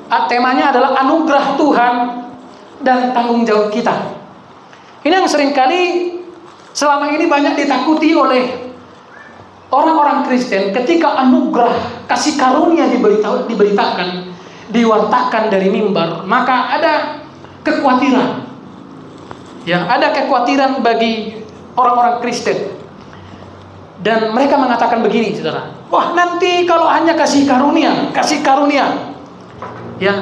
temanya adalah anugerah Tuhan dan tanggung jawab kita. Ini yang seringkali selama ini banyak ditakuti oleh orang-orang Kristen ketika anugerah kasih karunia diberitakan, diwartakan dari mimbar, maka ada kekhawatiran. Ya, ada kekhawatiran bagi orang-orang Kristen. Dan mereka mengatakan begini, saudara. Wah, nanti kalau hanya kasih karunia, ya,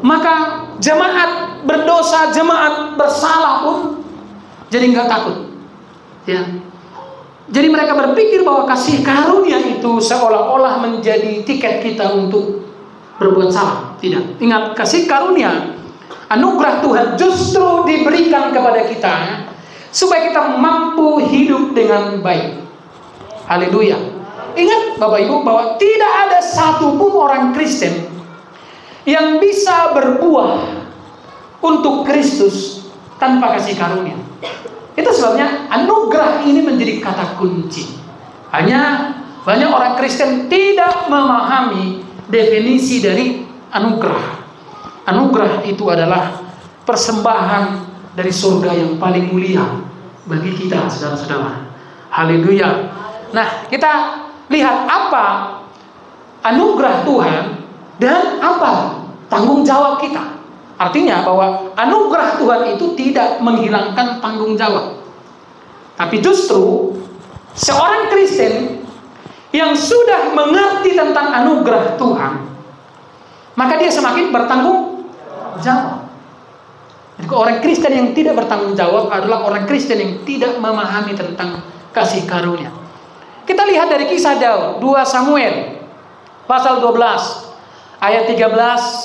maka jemaat berdosa, jemaat bersalah pun jadi nggak takut. Ya. Jadi mereka berpikir bahwa kasih karunia itu seolah-olah menjadi tiket kita untuk berbuat salah. Tidak. Ingat, kasih karunia, anugerah Tuhan justru diberikan kepada kita supaya kita mampu hidup dengan baik. Haleluya. Ingat Bapak Ibu bahwa tidak ada satupun orang Kristen yang bisa berbuah untuk Kristus tanpa kasih karunia. Itu sebabnya anugerah ini menjadi kata kunci. Hanya banyak orang Kristen tidak memahami definisi dari anugerah. Anugerah itu adalah persembahan dari surga yang paling mulia bagi kita, saudara-saudara. Haleluya. Nah, kita lihat apa anugerah Tuhan dan apa tanggung jawab kita. Artinya bahwa anugerah Tuhan itu tidak menghilangkan tanggung jawab. Tapi justru seorang Kristen yang sudah mengerti tentang anugerah Tuhan, maka dia semakin bertanggung jawab. Jadi orang Kristen yang tidak bertanggung jawab adalah orang Kristen yang tidak memahami tentang kasih karunia. Kita lihat dari kisah Daud, 2 Samuel pasal 12 ayat 13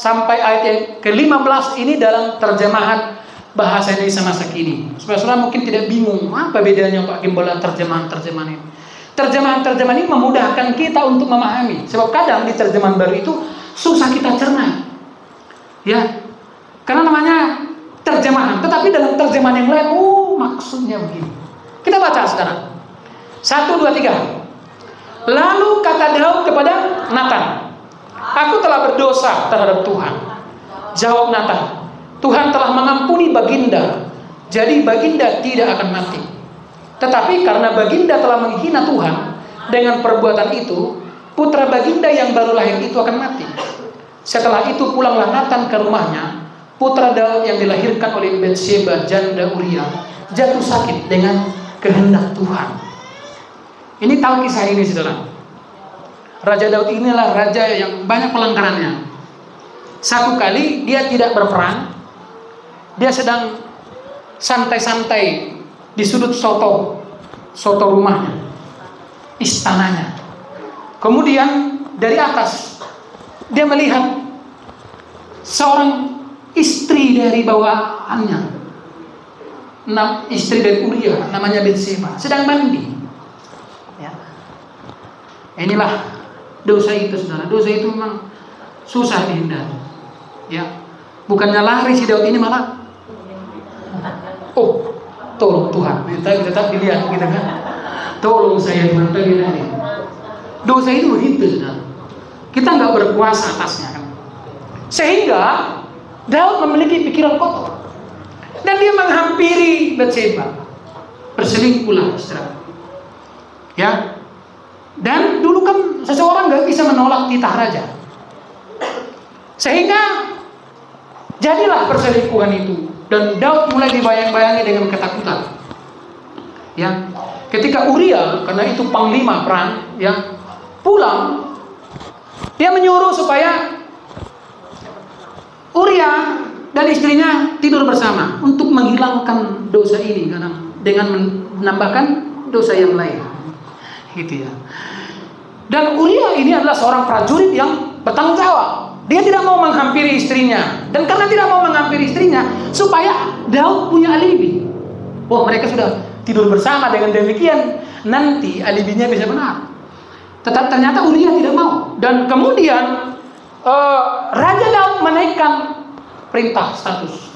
sampai ayat yang ke-15 ini dalam terjemahan bahasa Indonesia masa kini. Saudara mungkin tidak bingung, apa bedanya Pak Gembala terjemahan-terjemahan ini? Terjemahan-terjemahan ini memudahkan kita untuk memahami. Sebab kadang di terjemahan baru itu susah kita cerna. Ya. Karena namanya terjemahan, tetapi dalam terjemahan yang lain, maksudnya begini. Kita baca Saudara. 1, 2, 3. Lalu kata Daud kepada Nathan, aku telah berdosa terhadap Tuhan. Jawab Nathan, Tuhan telah mengampuni Baginda, jadi Baginda tidak akan mati. Tetapi karena Baginda telah menghina Tuhan dengan perbuatan itu, putra Baginda yang baru lahir itu akan mati. Setelah itu pulanglah Nathan ke rumahnya. Putra Daud yang dilahirkan oleh Batsheba janda Uria jatuh sakit dengan kehendak Tuhan. Ini tahu kisah ini, saudara. Raja Daud inilah raja yang banyak pelanggarannya. Satu kali dia tidak berperang, dia sedang santai-santai di sudut soto rumahnya, istananya. Kemudian dari atas dia melihat seorang istri dari bawahannya, istri dari Uria, namanya Batsheba, sedang mandi. Ya. Inilah dosa itu, saudara. Dosa itu memang susah dihindari. Ya. Bukannya lari si Daud ini malah, tolong Tuhan, tetap dilihat gitu kan. Tolong saya Tuhan, bagaimana? Dosa itu begitu, saudara. Kita nggak berkuasa atasnya kan. Sehingga Daud memiliki pikiran kotor dan dia menghampiri Batsheba, berselingkuhlah, saudara. Ya, dan dulu kan seseorang nggak bisa menolak titah raja, sehingga jadilah perselingkuhan itu. Dan Daud mulai dibayang-bayangi dengan ketakutan. Ya, ketika Uria, karena itu panglima perang, ya, pulang, dia menyuruh supaya Uria dan istrinya tidur bersama untuk menghilangkan dosa ini, karena dengan menambahkan dosa yang lain. Gitu ya. Dan Uria ini adalah seorang prajurit yang bertanggung jawab. Dia tidak mau menghampiri istrinya. Dan karena tidak mau menghampiri istrinya, supaya Daud punya alibi. Mereka sudah tidur bersama, dengan demikian nanti alibinya bisa benar. Tetapi ternyata Uria tidak mau. Dan kemudian Raja Daud menaikkan perintah status.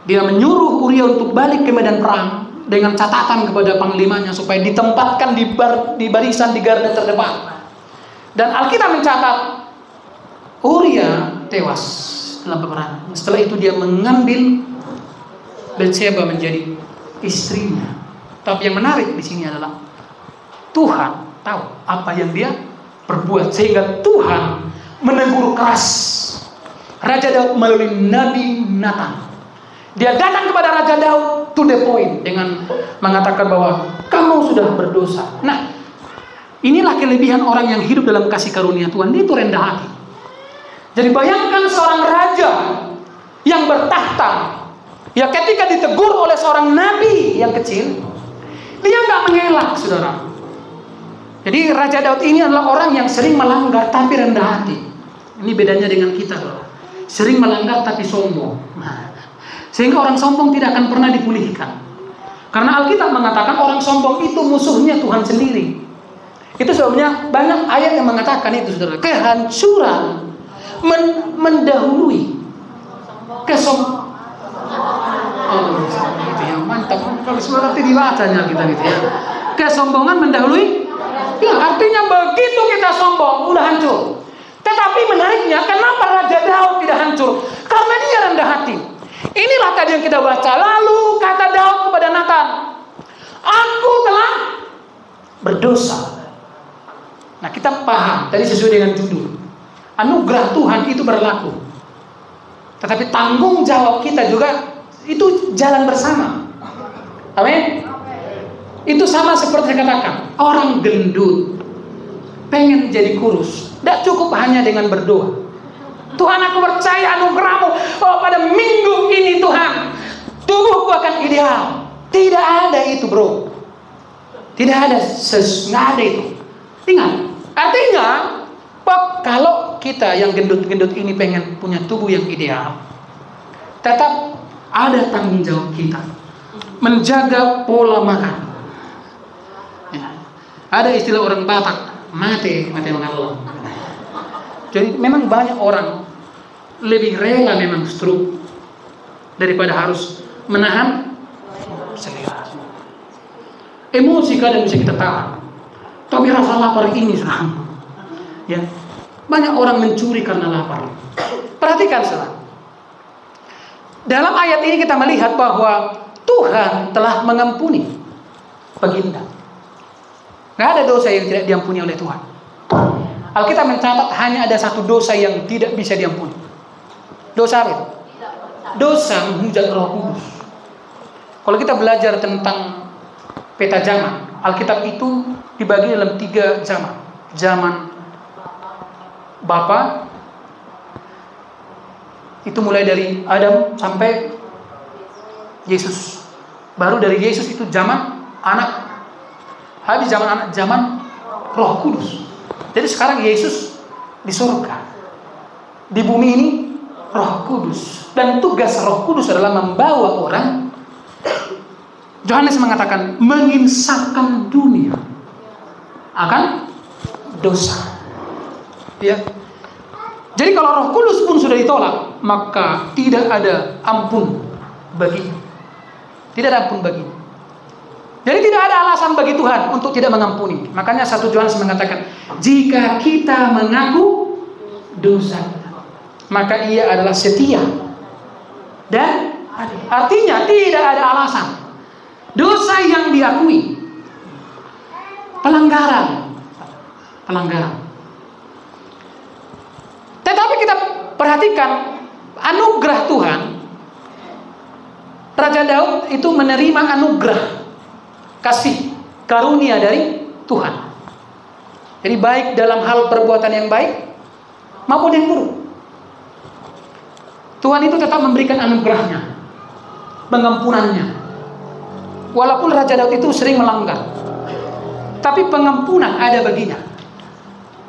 Dia menyuruh Uria untuk balik ke medan perang dengan catatan kepada panglimanya supaya ditempatkan di barisan di garda terdepan. Dan Alkitab mencatat Uria tewas dalam peperangan. Setelah itu dia mengambil Bathsheba menjadi istrinya. Tapi yang menarik di sini adalah Tuhan tahu apa yang dia perbuat, sehingga Tuhan menegur keras Raja Daud melalui Nabi Nathan. Dia datang kepada Raja Daud to the point dengan mengatakan bahwa kamu sudah berdosa. Nah, inilah kelebihan orang yang hidup dalam kasih karunia Tuhan. Dia itu rendah hati. Jadi bayangkan seorang raja yang bertahta, ya ketika ditegur oleh seorang nabi yang kecil, dia nggak mengelak, saudara. Jadi Raja Daud ini adalah orang yang sering melanggar tapi rendah hati. Ini bedanya dengan kita, saudara. Sering melanggar tapi sombong. Sehingga orang sombong tidak akan pernah dipulihkan. Karena Alkitab mengatakan orang sombong itu musuhnya Tuhan sendiri. Itu sebabnya banyak ayat yang mengatakan itu, saudara. Kehancuran mendahului kesombongan. Oh, gitu ya, mantap. Kalau seperti dibacanya kita gitu ya. Kesombongan mendahului. Ya, artinya begitu kita sombong, udah hancur. Tetapi menariknya, kenapa Raja Daud tidak hancur? Karena dia rendah hati. Inilah tadi yang kita baca. Lalu kata Daud kepada Nathan, aku telah berdosa. Nah, kita paham tadi sesuai dengan judul. Anugerah Tuhan itu berlaku. Tetapi tanggung jawab kita juga itu jalan bersama. Amin. Itu sama seperti saya katakan, orang gendut pengen jadi kurus, tidak cukup hanya dengan berdoa. Tuhan, aku percaya anugerahmu, oh pada minggu ini Tuhan tubuhku akan ideal. Tidak ada itu, bro. Tidak ada, nggak ada itu. Ingat, artinya kalau kita yang gendut-gendut ini pengen punya tubuh yang ideal, tetap ada tanggung jawab kita menjaga pola makan. Ya. Ada istilah orang Batak, mate mengalah. Jadi memang banyak orang lebih rela memang stroke daripada harus menahan selera. Emosi kadang bisa kita tahan, tapi rasa lapar ini serang. Ya, banyak orang mencuri karena lapar. Perhatikan saudara. Dalam ayat ini kita melihat bahwa Tuhan telah mengampuni baginda. Nggak ada dosa yang tidak diampuni oleh Tuhan. Alkitab mencatat hanya ada satu dosa yang tidak bisa diampuni. Dosa apa itu? Dosa menghujat Roh Kudus. Kalau kita belajar tentang peta zaman, Alkitab itu dibagi dalam 3 zaman. Zaman Bapa, itu mulai dari Adam sampai Yesus. Baru dari Yesus itu zaman anak. Habis zaman anak, zaman Roh Kudus. Jadi sekarang Yesus di surga. Di bumi ini Roh Kudus. Dan tugas Roh Kudus adalah membawa orang, Yohanes mengatakan, menginsafkan dunia akan dosa. Ya. Jadi kalau Roh Kudus pun sudah ditolak, maka tidak ada ampun baginya. Tidak ada ampun baginya. Jadi tidak ada alasan bagi Tuhan untuk tidak mengampuni. Makanya 1 Yohanes mengatakan, jika kita mengaku dosa, maka ia adalah setia dan adil. Artinya tidak ada alasan. Dosa yang diakui, pelanggaran. Tetapi kita perhatikan anugerah Tuhan. Raja Daud itu menerima anugerah, kasih karunia dari Tuhan. Jadi baik dalam hal perbuatan yang baik maupun yang buruk, Tuhan itu tetap memberikan anugerahnya, pengampunannya. Walaupun Raja Daud itu sering melanggar, tapi pengampunan ada baginya.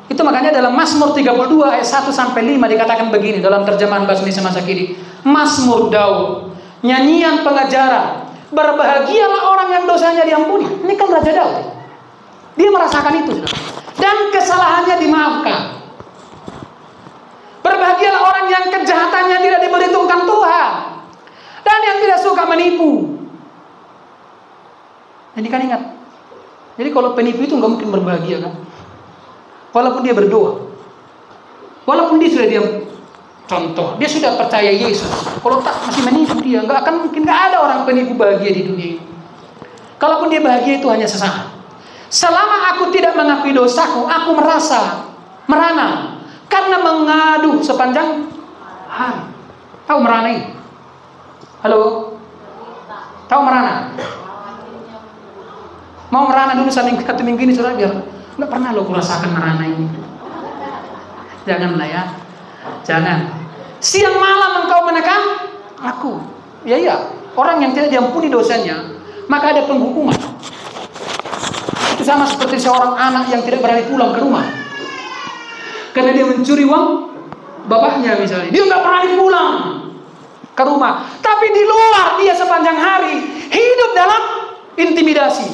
Itu makanya dalam Mazmur 32 ayat 1 sampai 5 dikatakan begini dalam terjemahan bahasa Indonesia masa kini. Mazmur Daud, nyanyian pengajaran, berbahagialah orang yang dosanya diampuni. Ini kan Raja Daud. Dia merasakan itu. Dan kesalahannya dimaafkan. Berbahagialah orang yang kejahatannya tidak diperhitungkan Tuhan. Dan yang tidak suka menipu. Jadi kan ingat. Jadi kalau penipu itu nggak mungkin berbahagia kan. Walaupun dia berdoa. Walaupun dia sudah diam. Contoh, dia sudah percaya Yesus. Kalau tak masih menipu dia, nggak akan mungkin, nggak ada orang penipu bahagia di dunia ini. Kalaupun dia bahagia itu hanya sesaat. Selama aku tidak mengakui dosaku, aku merasa merana karena mengadu sepanjang hari. Tahu merana ini? Halo? Tahu merana? Mau merana dulu satu minggu ini saudara, biar nggak pernah lo kurasakan merana ini. Janganlah ya. Jangan. Siang malam engkau menekan aku. Ya. Orang yang tidak diampuni dosanya, maka ada penghukuman. Itu sama seperti seorang anak yang tidak berani pulang ke rumah karena dia mencuri uang bapaknya misalnya. Dia nggak berani pulang ke rumah, tapi di luar dia sepanjang hari hidup dalam intimidasi,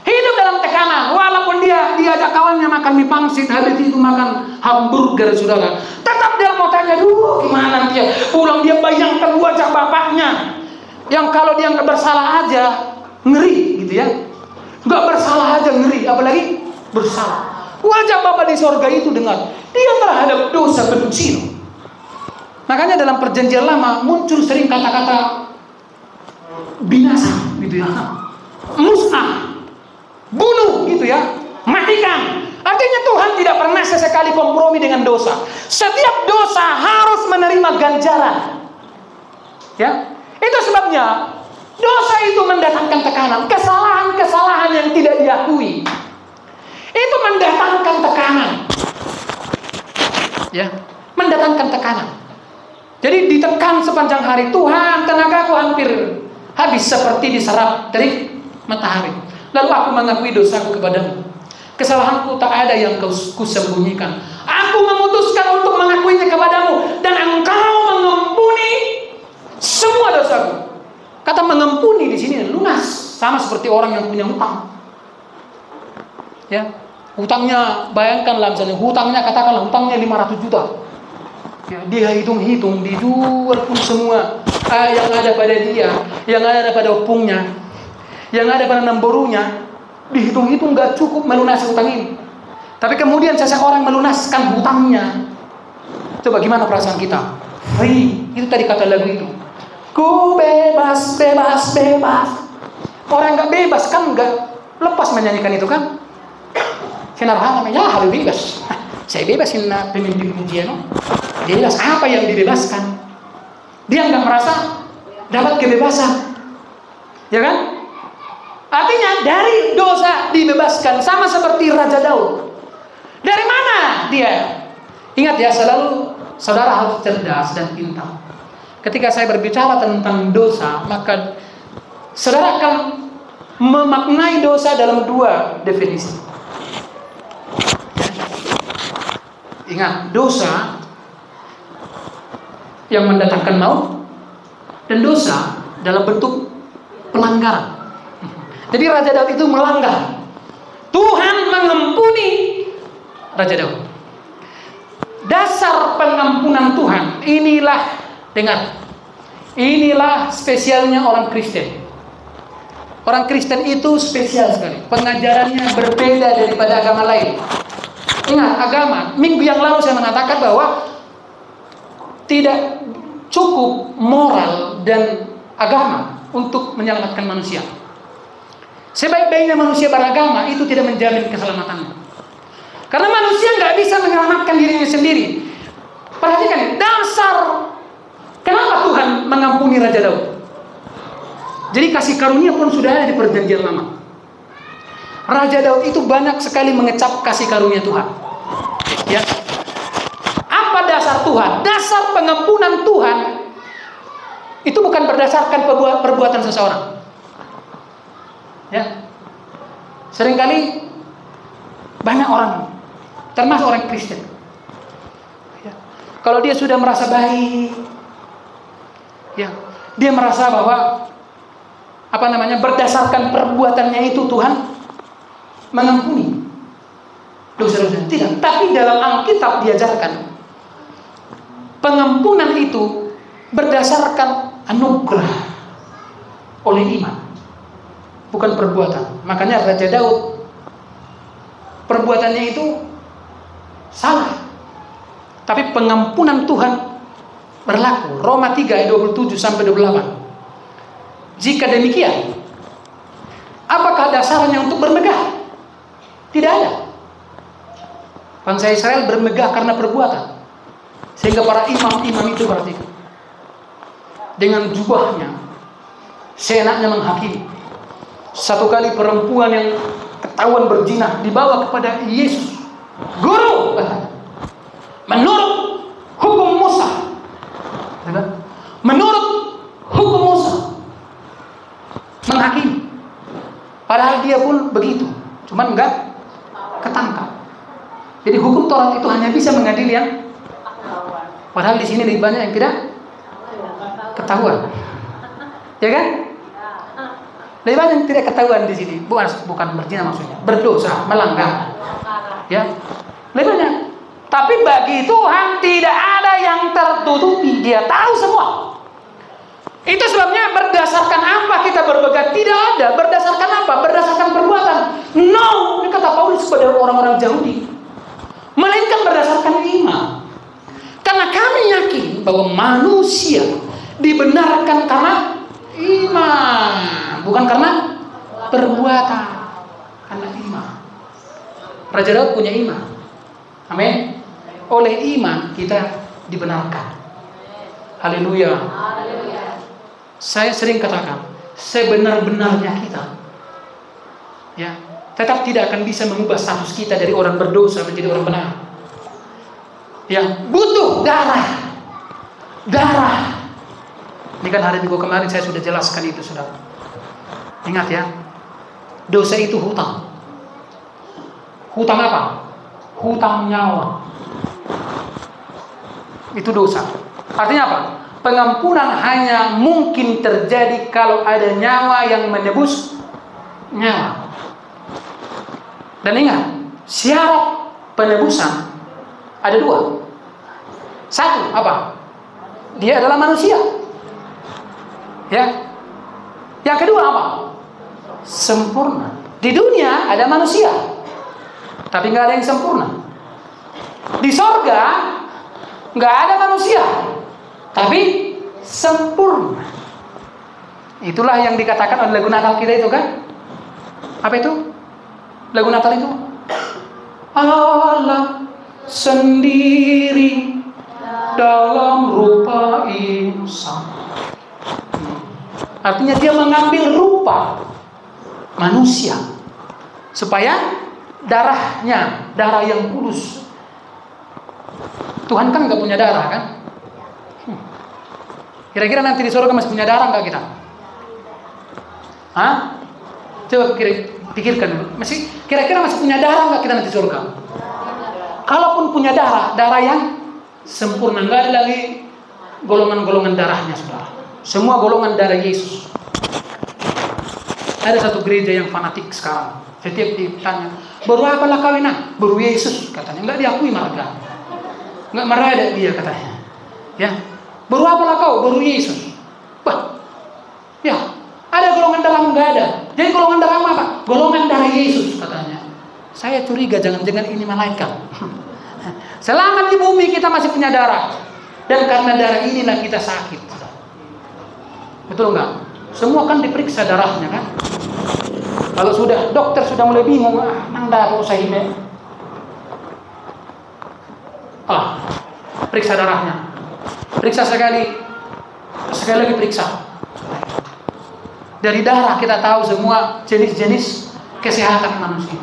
hidup dalam tekanan. Walaupun dia diajak kawannya makan mie pangsit, habis itu makan hamburger, saudara, tetap dia mau tanya dulu gimana dia pulang. Dia bayangkan wajah bapaknya yang kalau dia nggak bersalah aja ngeri gitu ya, nggak bersalah aja ngeri, apalagi bersalah. Wajah Bapa di sorga itu dengar dia terhadap dosa benci. Makanya dalam perjanjian lama muncul sering kata-kata binasa gitu ya, musnah, bunuh gitu ya, matikan. Artinya Tuhan tidak pernah sesekali kompromi dengan dosa. Setiap dosa harus menerima ganjaran. Ya, itu sebabnya dosa itu mendatangkan tekanan. Kesalahan-kesalahan yang tidak diakui itu mendatangkan tekanan. Ya, mendatangkan tekanan. Jadi ditekan sepanjang hari. Tuhan, tenagaku hampir habis seperti diserap terik matahari. Lalu aku mengakui dosaku kepadamu. Kesalahanku tak ada yang kusembunyikan. Aku memutuskan untuk mengakuinya kepadamu, dan engkau mengampuni semua dosaku. Kata mengampuni di sini lunas, sama seperti orang yang punya hutang. Ya, hutangnya, bayangkanlah misalnya hutangnya, katakanlah hutangnya 500 juta. Ya, dia hitung-hitung, dijual pun semua yang ada pada dia, yang ada pada opungnya, yang ada pada nemborunya, dihitung-hitung gak cukup melunasi hutang ini. Tapi kemudian seseorang melunaskan hutangnya. Coba gimana perasaan kita? Free, itu tadi kata lagu itu. Ku bebas, bebas, bebas. Orang gak bebas kan gak lepas menyanyikan itu kan? Kenapa namanya harus bebas? Saya bebasin pemimpin pujian. Dia bebas, apa yang dibebaskan? Dia nggak merasa dapat kebebasan, ya kan? Artinya dari dosa dibebaskan, sama seperti Raja Daud. Dari mana dia? Ingat ya, selalu saudara harus cerdas dan pintar. Ketika saya berbicara tentang dosa, maka saudara akan memaknai dosa dalam dua definisi. Ingat, dosa yang mendatangkan maut dan dosa dalam bentuk pelanggaran. Jadi Raja Daud itu melanggar. Tuhan mengampuni Raja Daud. Dasar pengampunan Tuhan, inilah, dengar, inilah spesialnya orang Kristen. Orang Kristen itu spesial sekali. Pengajarannya berbeda daripada agama lain. Ingat, agama, minggu yang lalu saya mengatakan bahwa tidak cukup moral dan agama untuk menyelamatkan manusia. Sebaik-baiknya manusia beragama itu tidak menjamin keselamatannya. Karena manusia nggak bisa menyelamatkan dirinya sendiri. Perhatikan, dasar kenapa Tuhan mengampuni Raja Daud. Jadi kasih karunia pun sudah ada di perjanjian lama. Raja Daud itu banyak sekali mengecap kasih karunia Tuhan. Ya. Apa dasar Tuhan? Dasar pengampunan Tuhan itu bukan berdasarkan perbuatan seseorang. Ya. Seringkali banyak orang, termasuk orang Kristen, ya, kalau dia sudah merasa baik, ya, dia merasa bahwa berdasarkan perbuatannya itu Tuhan mengampuni dosa-dosa. Tidak, tapi dalam Alkitab diajarkan pengampunan itu berdasarkan anugerah oleh iman, bukan perbuatan. Makanya Raja Daud perbuatannya itu salah, tapi pengampunan Tuhan berlaku. Roma 3 ayat 27 sampai 28. Jika demikian, apakah dasarnya untuk bermegah? Tidak ada. Bangsa Israel bermegah karena perbuatan. Sehingga para imam-imam itu berarti dengan jubahnya seenaknya menghakimi. Satu kali perempuan yang ketahuan berzina dibawa kepada Yesus. Guru, menurut hukum Musa, menurut hukum Musa, menghakimi. Padahal dia pun begitu, cuman enggak ketangkap. Jadi hukum Taurat itu hanya bisa mengadili yang padahal di sini lebih banyak yang tidak ketahuan, ya kan? Lebih banyak yang tidak ketahuan di sini, bukan berzina maksudnya, berdosa, melanggar, ya, lebih banyak. Tapi bagi Tuhan tidak ada yang tertutupi, Dia tahu semua. Itu sebabnya berdasarkan apa kita bermegah? Tidak ada. Berdasarkan apa? Berdasarkan perbuatan. No, ini kata Paulus kepada orang-orang Yahudi. Melainkan berdasarkan iman. Karena kami yakin bahwa manusia dibenarkan karena iman, bukan karena perbuatan. Karena iman. Raja Daud punya iman. Amin. Oleh iman kita dibenarkan. Haleluya. Saya sering katakan, sebenar-benarnya kita, ya, tetap tidak akan bisa mengubah status kita dari orang berdosa menjadi orang benar. Yang butuh darah. Ini kan hari Minggu kemarin saya sudah jelaskan itu, saudara. Ingat ya, dosa itu hutang. Hutang apa? Hutang nyawa. Itu dosa. Artinya apa? Pengampunan hanya mungkin terjadi kalau ada nyawa yang menebus nyawa. Dan ingat, syarat penebusan ada dua. Satu, apa? Dia adalah manusia. Ya. Yang kedua apa? Sempurna. Di dunia ada manusia, tapi nggak ada yang sempurna. Di sorga nggak ada manusia, tapi sempurna. Itulah yang dikatakan oleh lagu Natal kita itu kan? Apa itu? Lagu Natal itu? Allah sendiri dalam rupa insan. Artinya Dia mengambil rupa manusia supaya darahnya, darah yang kudus. Tuhan kan nggak punya darah kan? Kira-kira nanti di surga masih punya darah nggak kita? Hah? Coba pikirkan dulu. Kira-kira masih punya darah nggak kita nanti di surga? Kalaupun punya darah, darah yang sempurna, nggak ada lagi golongan-golongan darahnya, saudara. Semua golongan darah Yesus. Ada satu gereja yang fanatik sekarang. Setiap ditanya, baru apalah kawinan? Baru Yesus katanya. Nggak diakui marga. Nggak merada dia katanya. Ya, baru apalah kau? Baru Yesus. Bah, ya, ada golongan darah nggak ada. Jadi golongan darah apa? Golongan darah Yesus katanya. Saya curiga jangan-jangan ini malaikat. Selama di bumi kita masih punya darah. Dan karena darah inilah kita sakit. Betul nggak? Semua kan diperiksa darahnya kan? Kalau sudah dokter sudah mulai bingung, nanda aku usah ini. Periksa darahnya. Periksa sekali lagi periksa. Dari darah kita tahu semua jenis-jenis kesehatan manusia.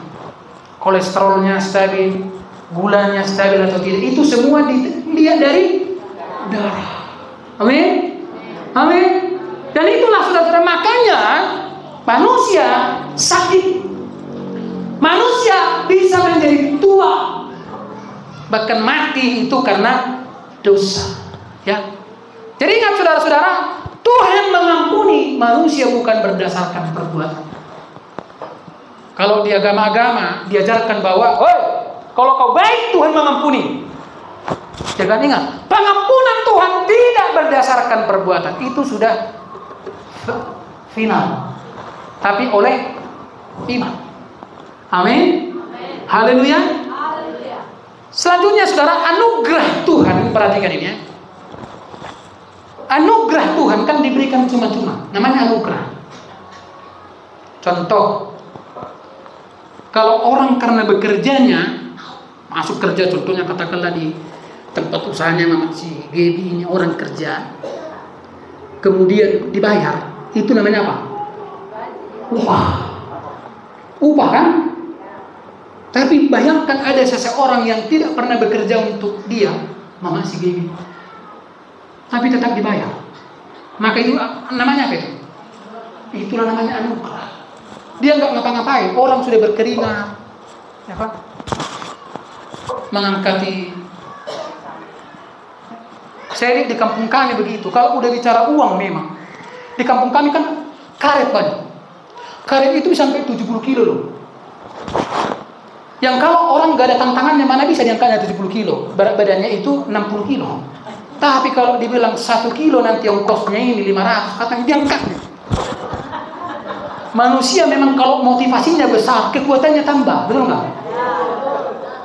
Kolesterolnya stabil, gulanya stabil atau tidak. Itu semua dilihat dari darah. Amin? Amin? Dan itulah saudara-saudara, makanya manusia sakit. Manusia bisa menjadi tua, bahkan mati itu karena dosa. Ya. Jadi ingat saudara-saudara, Tuhan mengampuni manusia bukan berdasarkan perbuatan. Kalau di agama-agama diajarkan bahwa, kalau kau baik Tuhan mengampuni. Jangan ingat, pengampunan Tuhan tidak berdasarkan perbuatan. Itu sudah final. Tapi oleh iman. Amin. Haleluya. Selanjutnya saudara, anugerah Tuhan, perhatikan ini ya. Anugerah Tuhan kan diberikan cuma-cuma, namanya anugerah. Contoh, kalau orang karena bekerjanya masuk kerja, contohnya katakanlah di tempat usahanya Mama si Gaby ini orang kerja, kemudian dibayar, itu namanya apa? Upah kan? Tapi bayangkan ada seseorang yang tidak pernah bekerja untuk dia, Mama si Gaby, tapi tetap dibayar. Maka itu namanya apa itu? Itulah namanya anugerah. Dia nggak ngapa-ngapain, orang sudah berkeringat, ya kan? Mengangkati. Saya lihat di kampung kami begitu. Kalau udah bicara uang memang, di kampung kami kan karet banyak. Karet itu sampai 70 kilo loh. Yang kalau orang gak ada tantangannya, mana bisa diangkatnya 70 kilo. Berat badannya itu 60 kilo. Tapi kalau dibilang 1 kilo nanti ongkosnya ini 500, katanya diangkat. Manusia memang kalau motivasinya besar, kekuatannya tambah, betul nggak?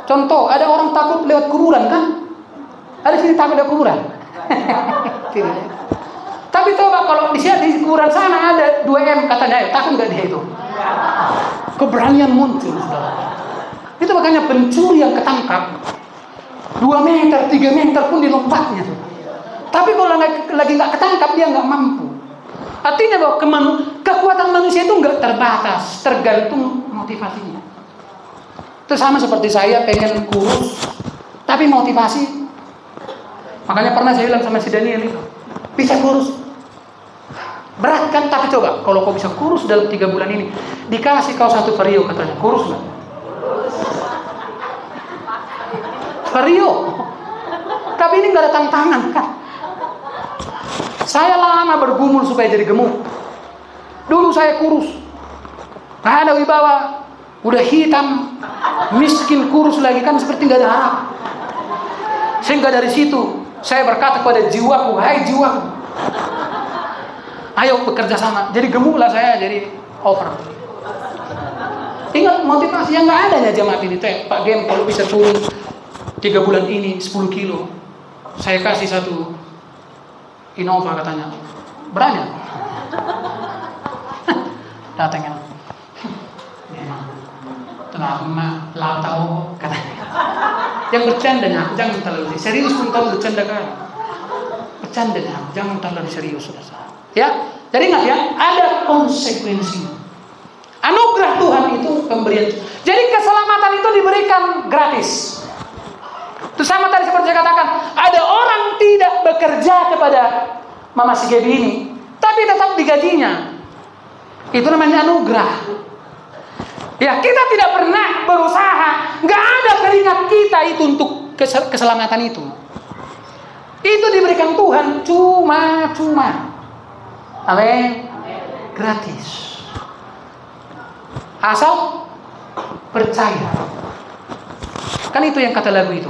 Contoh, ada orang takut lewat kuburan kan? Ada sini takut lewat kuburan? Tapi coba kalau di kuburan sana ada 2M katanya, takut nggak dia itu? Keberanian muncul, saudara. Itu makanya pencuri yang ketangkap 2 meter, 3 meter pun dilompatnya. Tapi kalau lagi nggak ketangkap, dia nggak mampu. Artinya bahwa kekuatan manusia itu nggak terbatas, tergantung motivasinya. Itu sama seperti saya pengen kurus, tapi motivasi. Makanya pernah saya bilang sama si Daniel itu, bisa kurus. Berat kan, tapi coba kalau kau bisa kurus dalam 3 bulan ini, dikasih kau 1 vario katanya, kurus nggak? Vario. Tapi ini nggak ada tantangan kan? Saya lama bergumul supaya jadi gemuk. Dulu saya kurus, nggak ada wibawa, udah hitam, miskin, kurus lagi kan seperti nggak ada harap. Sehingga dari situ saya berkata kepada jiwaku, hai jiwaku, ayo bekerja sama. Jadi gemuklah saya, jadi over. Ingat motivasi yang nggak ada ya jemaat ini. Pak Gem kalau bisa turun 3 bulan ini 10 kilo, saya kasih 1 Innova katanya. Berani? Datangnya. Tenang, lah tahu katanya. Yang bercandanya aku jangan terlalu serius pun kamu bercanda kan. Bercandanya aku jangan terlalu serius sudah. Ya, jadi ingat ya, ada konsekuensinya. Anugerah Tuhan itu pemberian. Jadi keselamatan itu diberikan gratis. Itu sama tadi seperti saya katakan, ada orang tidak bekerja kepada Mama si Gaby ini, tapi tetap digajinya. Itu namanya anugerah. Ya, kita tidak pernah berusaha, nggak ada keringat kita itu untuk keselamatan itu. Itu diberikan Tuhan cuma-cuma. Amin. Gratis. Asal percaya. Kan itu yang kata lagu itu.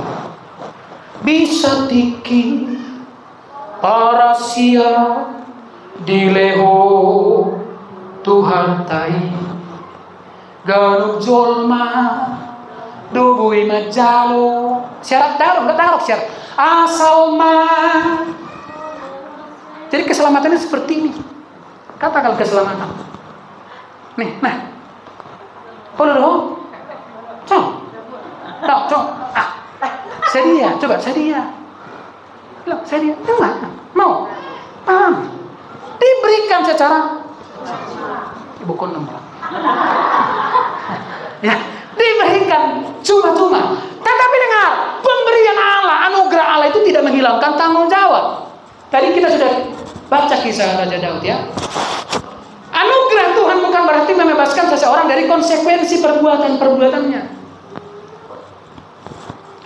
Bisa tiki parasia dileho Tuhan tai ganuk jolma dubui majalo syarat darok syarat asal mah. Jadi keselamatan itu seperti ini. Katakan keselamatan. Nih, nah. Boleh dong? Coba. Sedia, coba sedia. Bilang sedia, enggak, mau, paham. Diberikan secara ibu kondom. Ya, diberikan cuma-cuma. Tetapi dengar, pemberian Allah, anugerah Allah itu tidak menghilangkan tanggung jawab. Tadi kita sudah baca kisah Raja Daud ya. Anugerah Tuhan bukan berarti membebaskan seseorang dari konsekuensi perbuatan-perbuatannya.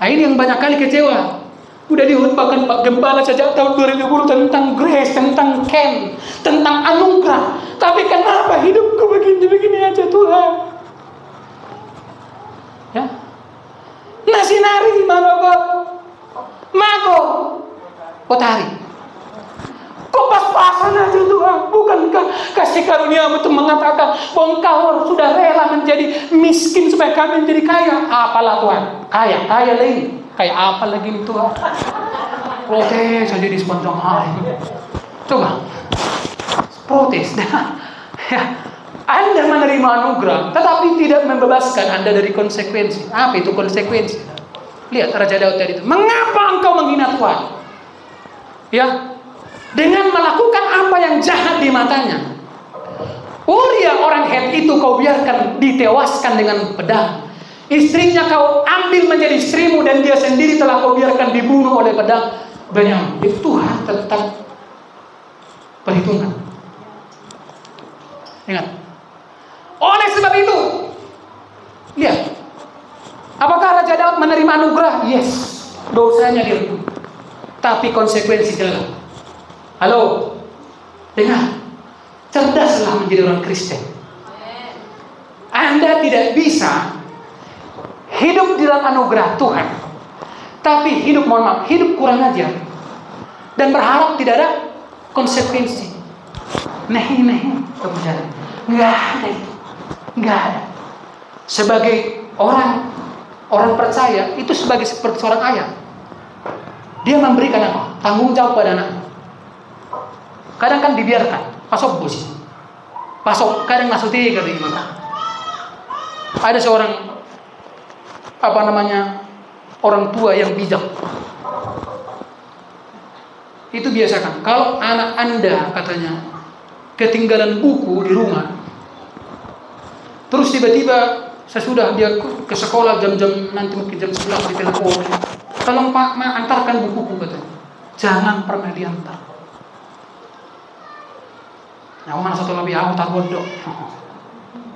Nah, ini yang banyak kali kecewa. Udah dihutbahkan Pak Gembala sejak tahun 2010 tentang grace, tentang ken, tentang anugerah. Tapi kenapa hidupku begini-begini aja Tuhan? Ya. Nasi nari mago potari. Kok pas-pasan aja Tuhan? Bukankah kasih karunia itu mengatakan bahwa Engkau sudah rela menjadi miskin supaya kami menjadi kaya? Apalah Tuhan? Kaya lagi. Kayak apa lagi nih Tuhan? Protes saja di sepanjang hari. Coba protes. Ya, Anda menerima anugerah, tetapi tidak membebaskan Anda dari konsekuensi. Apa itu konsekuensi? Lihat Raja Daud tadi itu. Mengapa engkau menghina Tuhan? Ya, dengan melakukan apa yang jahat di matanya. Uria orang Het itu kau biarkan ditewaskan dengan pedang. Istrinya kau ambil menjadi istrimu dan dia sendiri telah kau biarkan dibunuh oleh pedang. Benyamin. Itu Tuhan tetap perhitungan. Ingat. Oleh sebab itu, lihat. Apakah Raja Daud menerima anugerah? Yes. Dosanya diampuni. Tapi konsekuensi jelas. Halo. Dengar. Cerdaslah menjadi orang Kristen. Anda tidak bisa hidup di dalam anugerah Tuhan, tapi hidup, mohon maaf, hidup kurang ajar dan berharap tidak ada konsekuensi. Kemudian nggak ada itu, nggak ada. Sebagai orang percaya itu sebagai seperti seorang ayah, dia memberikan apa? Tanggung jawab pada anaknya. Kadang kan dibiarkan, pasok bos, pasok kadang masuk tiga di mana. Ada seorang orang tua yang bijak. Itu biasakan kalau anak Anda katanya ketinggalan buku di rumah, terus tiba-tiba sesudah dia ke sekolah jam-jam nanti mungkin jam 11 di telepon, tolong Pak antarkan buku-buku katanya. Jangan pernah diantar. Nah, mana satu lebih aku tak bodoh.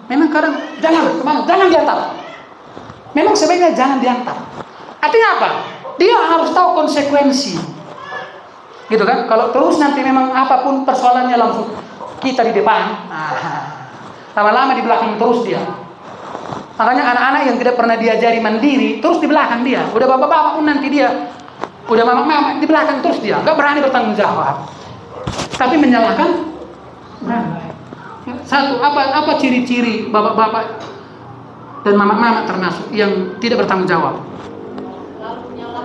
Memang kadang jangan diantar. Memang sebaiknya jangan diantar. Artinya apa? Dia harus tahu konsekuensi. Gitu kan? Kalau terus nanti memang apapun persoalannya langsung kita di depan. Lama-lama di belakang terus dia. Makanya anak-anak yang tidak pernah diajari mandiri terus di belakang dia. Udah bapak-bapak pun nanti dia. Udah mama-mama di belakang terus dia. Gak berani bertanggung jawab. Tapi menyalahkan. Satu, apa ciri-ciri bapak-bapak dan mama-mama termasuk yang tidak bertanggung jawab?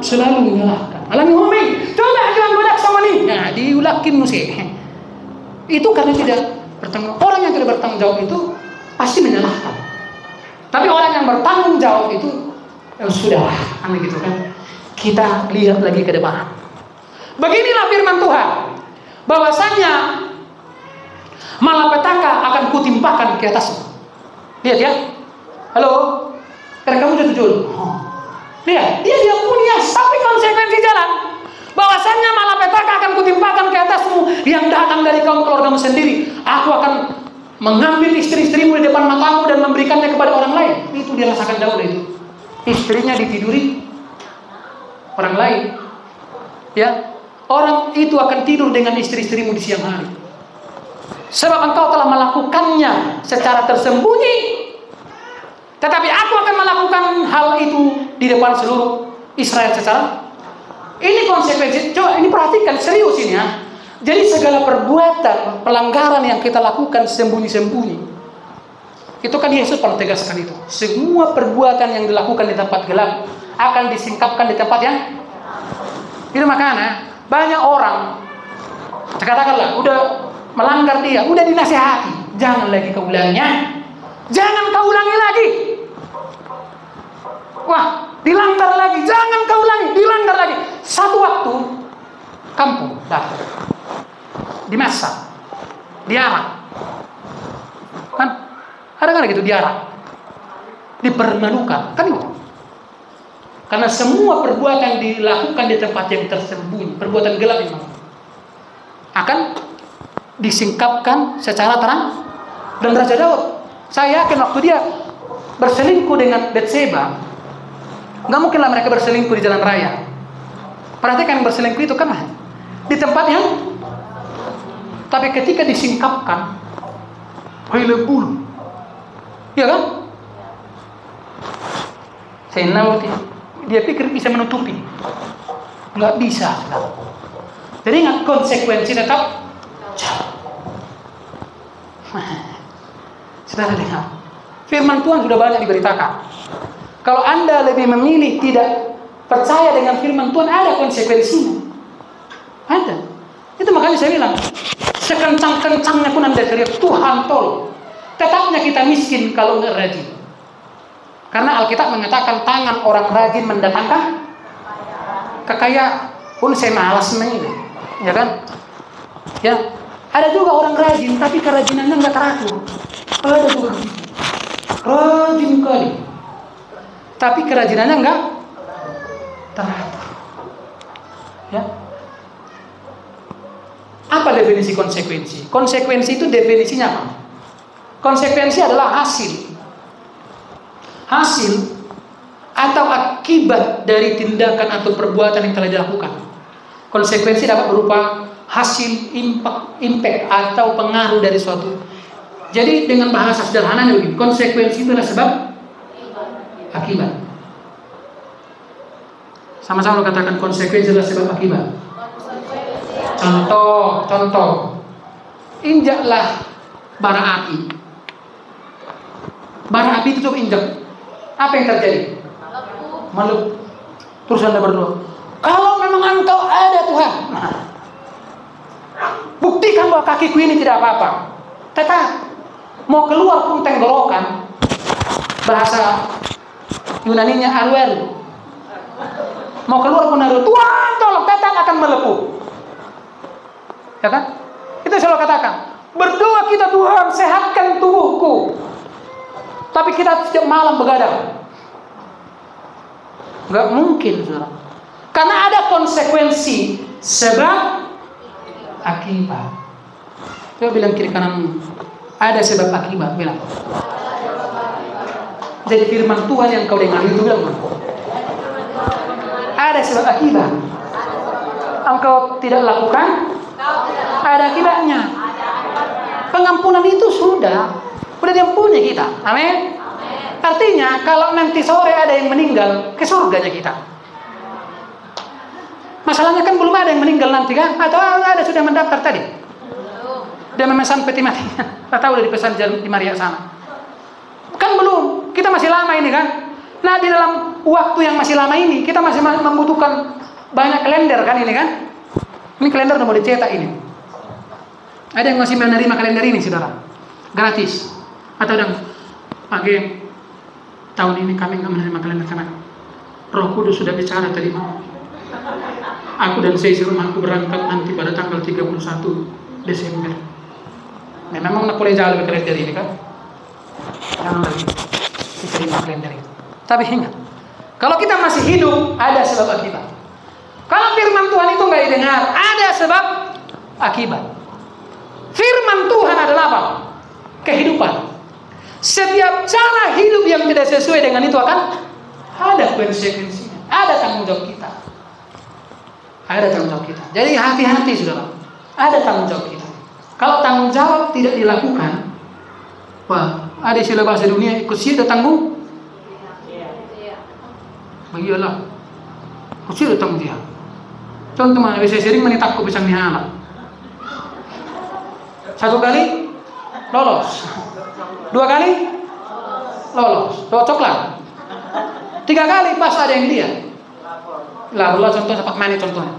Selalu menyalahkan. Alami ngomong, coba jangan godak sama nih. Nah, diulakin musik. Itu karena tidak bertanggung. Orang yang tidak bertanggung jawab itu pasti menyalahkan. Tapi orang yang bertanggung jawab itu sudahlah, aneh gitu kan. Kita lihat lagi ke depan. Beginilah firman Tuhan. Bahwasanya malapetaka akan kutimpakan ke atasmu. Lihat ya. Halo. Karena kamu jatuh dulu. Lihat, dia diampuni ya, tapi konsekuensi jalan. Bahwasanya malapetaka akan kutimpakan ke atasmu yang datang dari kaum keluargamu sendiri. Aku akan mengambil istri-istrimu di depan matamu dan memberikannya kepada orang lain. Itu dirasakan Daud itu. Istrinya ditiduri orang lain. Ya. Orang itu akan tidur dengan istri-istrimu di siang hari. Sebab engkau telah melakukannya secara tersembunyi. Tetapi aku akan melakukan hal itu di depan seluruh Israel secara. Ini konsekuensi. Coba ini perhatikan serius ini ya. Jadi segala perbuatan pelanggaran yang kita lakukan sembunyi-sembunyi, itu kan Yesus pernah tegaskan itu. Semua perbuatan yang dilakukan di tempat gelap akan disingkapkan di tempat yang. Itu makanya banyak orang, katakanlah udah melanggar dia, udah dinasihati, jangan lagi kau ulanginya, jangan kau ulangi lagi. Wah, dilanggar lagi, jangan kau ulangi, dilanggar lagi. Satu waktu kampung datang, dimasak, diarak, kan? Ada kan gitu diarak, dipermalukan, kan itu? Karena semua perbuatan dilakukan di tempat yang tersembunyi, perbuatan gelap memang akan disingkapkan secara terang. Dan Raja Daud, saya yakin waktu dia berselingkuh dengan Betseba, nggak mungkinlah mereka berselingkuh di jalan raya. Perhatikan berselingkuh itu kan di tempat yang, tapi ketika disingkapkan, lebul, ya kan? Saya ngerti. Dia pikir bisa menutupi, nggak bisa. Jadi ingat konsekuensi tetap. Saudara dengar, firman Tuhan sudah banyak diberitakan. Kalau Anda lebih memilih tidak percaya dengan firman Tuhan, ada konsekuensinya. Ada. Itu makanya Makanya saya bilang, sekencang-kencangnya pun Anda teriak, Tuhan tolong. Tetapnya kita miskin kalau nggak rajin. Karena Alkitab mengatakan tangan orang rajin mendatangkan kekayaan. Pun saya malas ini, ya kan? Ya, ada juga orang rajin, tapi kerajinannya nggak teratur. Ada juga rajin kali, tapi kerajinannya nggak teratur. Ya. Apa definisi konsekuensi? Konsekuensi itu definisinya apa? Konsekuensi adalah hasil atau akibat dari tindakan atau perbuatan yang telah dilakukan. Konsekuensi dapat berupa hasil, impact atau pengaruh dari suatu. Jadi dengan bahasa sederhananya begini, konsekuensi itu adalah sebab akibat. Sama-sama katakan konsekuensi adalah sebab akibat. Contoh, injaklah bara api. Bara api itu coba injak. Apa yang terjadi? Melepuh. Terus Anda berdoa, kalau memang Engkau ada Tuhan, buktikan bahwa kakiku ini tidak apa-apa. Tetap mau keluar pun tenggorokan. Bahasa Yunaninya alwer. Mau keluar pun harus Tuhan tolong, tetap akan melepuh. Ya kan? Itu selalu katakan. Berdoa kita, Tuhan sehatkan tubuhku. Tapi kita setiap malam begadang. Gak mungkin, saudara. Karena ada konsekuensi sebab akibat. Coba bilang kiri kanan, ada sebab akibat. Bilang. Jadi firman Tuhan yang kau dengar itu bilang, ada sebab akibat. Engkau tidak lakukan, ada akibatnya. Pengampunan itu sudah diampuni kita. Amin. Artinya kalau nanti sore ada yang meninggal, ke surganya kita. Masalahnya kan belum ada yang meninggal nanti kan? Atau ada sudah mendaftar tadi? Dia memesan peti matinya. Tak tahu udah dipesan di Maria sana. Kan belum. Kita masih lama ini kan? Nah, di dalam waktu yang masih lama ini, kita masih membutuhkan banyak kalender kan ini kan? Ini kalender udah mau dicetak ini. Ada yang masih menerima kalender ini, saudara? Gratis. Atau yang pakai tahun ini kami nggak menerima kalender karena Roh Kudus sudah bicara tadi malam. Aku dan saya rumahku berangkat nanti pada tanggal 31 Desember. Nah, memang nak boleh jalan kalender ini kan? Jangan lagi diterima kalender itu. Tapi ingat, kalau kita masih hidup, ada sebab akibat. Kalau firman Tuhan itu nggak didengar, ada sebab akibat. Firman Tuhan adalah apa? Kehidupan. Setiap cara hidup yang tidak sesuai dengan itu akan ada konsekuensinya. Ada tanggung jawab kita. Ada tanggung jawab kita. Jadi hati-hati, saudara. Ada tanggung jawab kita. Kalau tanggung jawab tidak dilakukan, wah, ada istilah bahasa dunia, kusir ada tanggung. Bagilah, kusir ada tanggung dia. Contoh mana, bisa sering menitakku pisang nihala. Satu kali lolos, 2 kali lolos, bawa coklat. 3 kali pas ada yang lihat. Lah, contoh sepak mana contohnya?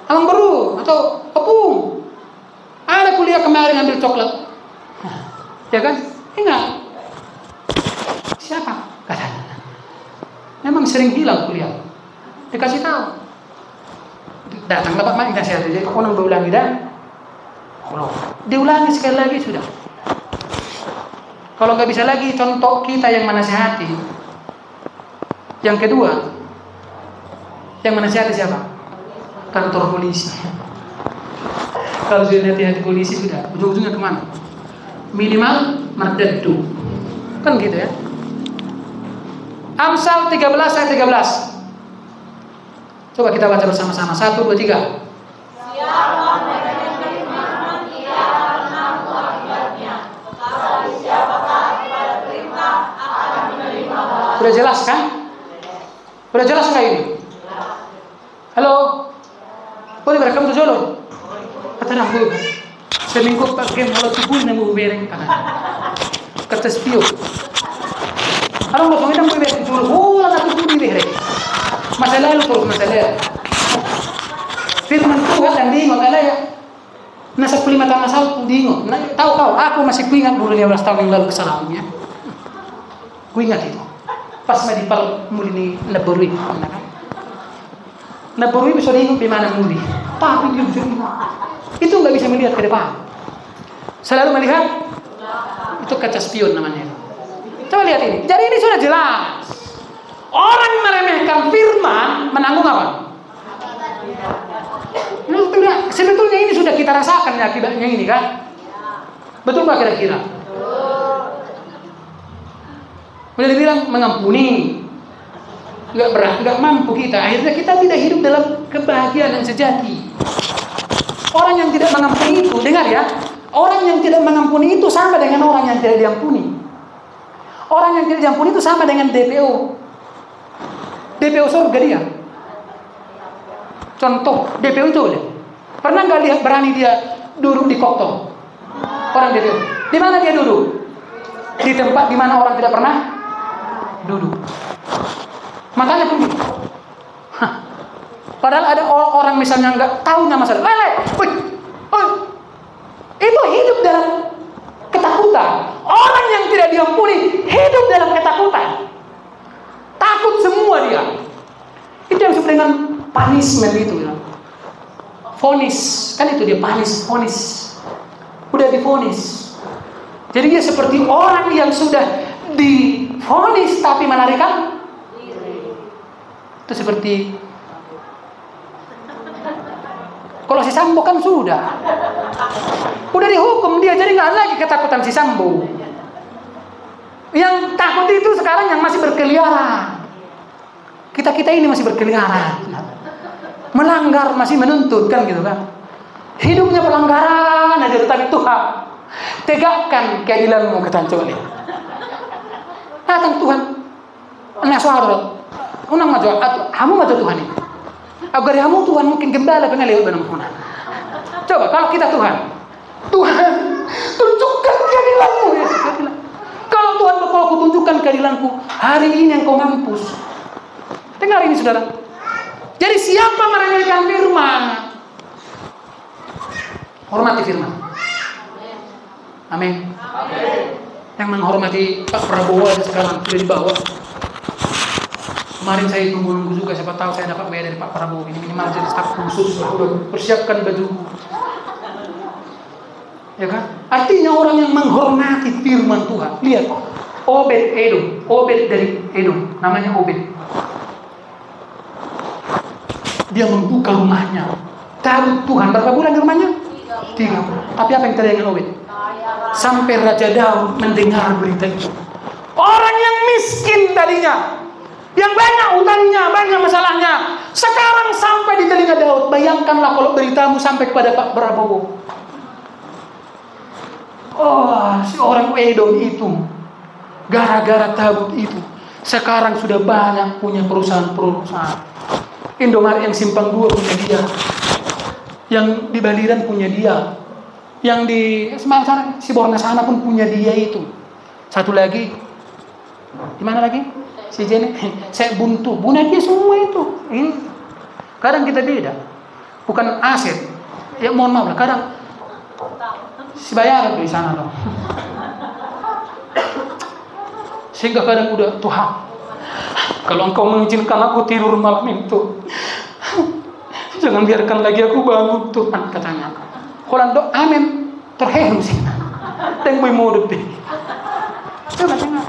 Abang baru atau opung. Ada kuliah kemarin ambil coklat. Ya kan? Ingat. Siapa? Katanya. Memang sering hilang kuliah. Dikasih tahu. Datang bapak mak dikasih aja. Kok nang berulangi dah? Diulangi sekali lagi sudah. Kalau nggak bisa lagi, contoh kita yang menasihati. Yang kedua, yang menasihati siapa? Kantor polisi. Kalau sudah hati-hati polisi sudah, ujung-ujungnya kemana? Minimal mardadu. Kan gitu ya. Amsal 13 ayat 13. Coba kita baca bersama-sama. 1, 2, 3. Siapa mereka yang beriman, ia akan menanggung akibatnya. Tetapi siapakah kepada perintah akan menerima balasan. Sudah jelas kan? Sudah jelas nggak ini? Halo? Boleh berekam tuh dulu? Kata dah bu, seminggu pakai malah tubuh nemu bereng kan? Kata spion. Orang mau pengen nemu bereng dulu, lah aku tubuh bereng. Masalah lu terus masalah. Firman Tuhan yang di masalah ya. Nasa 5 tahun asal dingo. Nah, tahu kau, aku masih kuingat dulu 15 tahun yang lalu kesalahannya. Kuingat itu. Pas medipal muli ni naborui. Naborui bisa diingat di mana muli. Tapi dia bisa diingat. Itu nggak bisa melihat ke depan. Selalu melihat itu kaca spion namanya. Coba lihat ini. Jadi ini sudah jelas. Orang meremehkan firman menanggung apa? Sebetulnya ini sudah kita rasakan ya akibatnya ini kan? Betul nggak kira-kira? Udah dibilang mengampuni, nggak mampu kita. Akhirnya kita tidak hidup dalam kebahagiaan yang sejati. Orang yang tidak mengampuni itu, dengar ya, orang yang tidak mengampuni itu sama dengan orang yang tidak diampuni. Orang yang tidak diampuni itu sama dengan DPO. DPO surga dia. Contoh DPO itu boleh. Pernah nggak lihat berani dia duduk di kokto? Orang DPO. Di mana dia duduk? Di tempat di mana orang tidak pernah duduk. Makanya pun gitu. Padahal ada orang misalnya nggak tahu nama saya. Itu hidup dalam ketakutan. Orang yang tidak diampuni hidup dalam ketakutan. Takut semua dia. Itu yang disebut dengan punishment itu ya. Vonis, kan itu dia vonis. Udah divonis. Jadi dia seperti orang yang sudah divonis tapi melarikan diri. Itu seperti kalau si Sambo kan sudah dihukum dia, jadi nggak lagi ketakutan si Sambo. Yang takut itu sekarang yang masih berkeliaran. Kita ini masih berkeliaran, melanggar, masih menuntut kan gitu kan. Hidupnya pelanggaran aja, tetapi Tuhan tegakkan keadilanmu, kata coba lihat. Datang Tuhan, nah suara, unang maju, kamu maju Tuhan ini. Agar kamu Tuhan mungkin gembala pengalih benar-benar. Coba kalau kita Tuhan tunjukkan keadilanmu ya. Kalau Tuhan kalau aku tunjukkan keadilanku hari ini yang kau mampus. Dengar ini saudara. Jadi siapa meremehkan firman? Hormati firman. Amin. Yang menghormati Pak Prabowo sekarang sudah dibawa. Kemarin saya nunggu juga, siapa tahu saya dapat bayar dari Pak Prabowo. Ini minimal jadi staf khusus, udah persiapkan baju. Ya kan? Artinya orang yang menghormati firman Tuhan. Lihat, Obed dari Edom, namanya Obed. Dia membuka rumahnya. Tahu Tuhan berapa bulan di rumahnya? 3. Tapi apa yang terjadi dengan Obed? Sampai Raja Daud mendengar berita itu. Orang yang miskin tadinya, yang banyak utangnya, banyak masalahnya, sekarang sampai di telinga Daud. Bayangkanlah kalau beritamu sampai kepada Pak Prabowo. Oh, si orang Edom itu, gara-gara Daud itu, sekarang sudah banyak punya perusahaan-perusahaan. Indomaret yang Simpang 2 punya dia, yang di Baliran punya dia, yang di Semarang sana, Siborna sana pun punya dia itu. Satu lagi, di mana lagi? Si Jenny, saya buntu, punya dia semua itu. Ini kadang kita beda, bukan aset. Ya mohon maaf lah, kadang si bayar di sana dong. Sehingga kadang udah Tuhan, kalau Engkau mengizinkan aku tidur malam itu, jangan biarkan lagi aku bangun Tuhan, katanya. Kalau doa amin terherum sih. Dan boy mau deh. Coba tengok.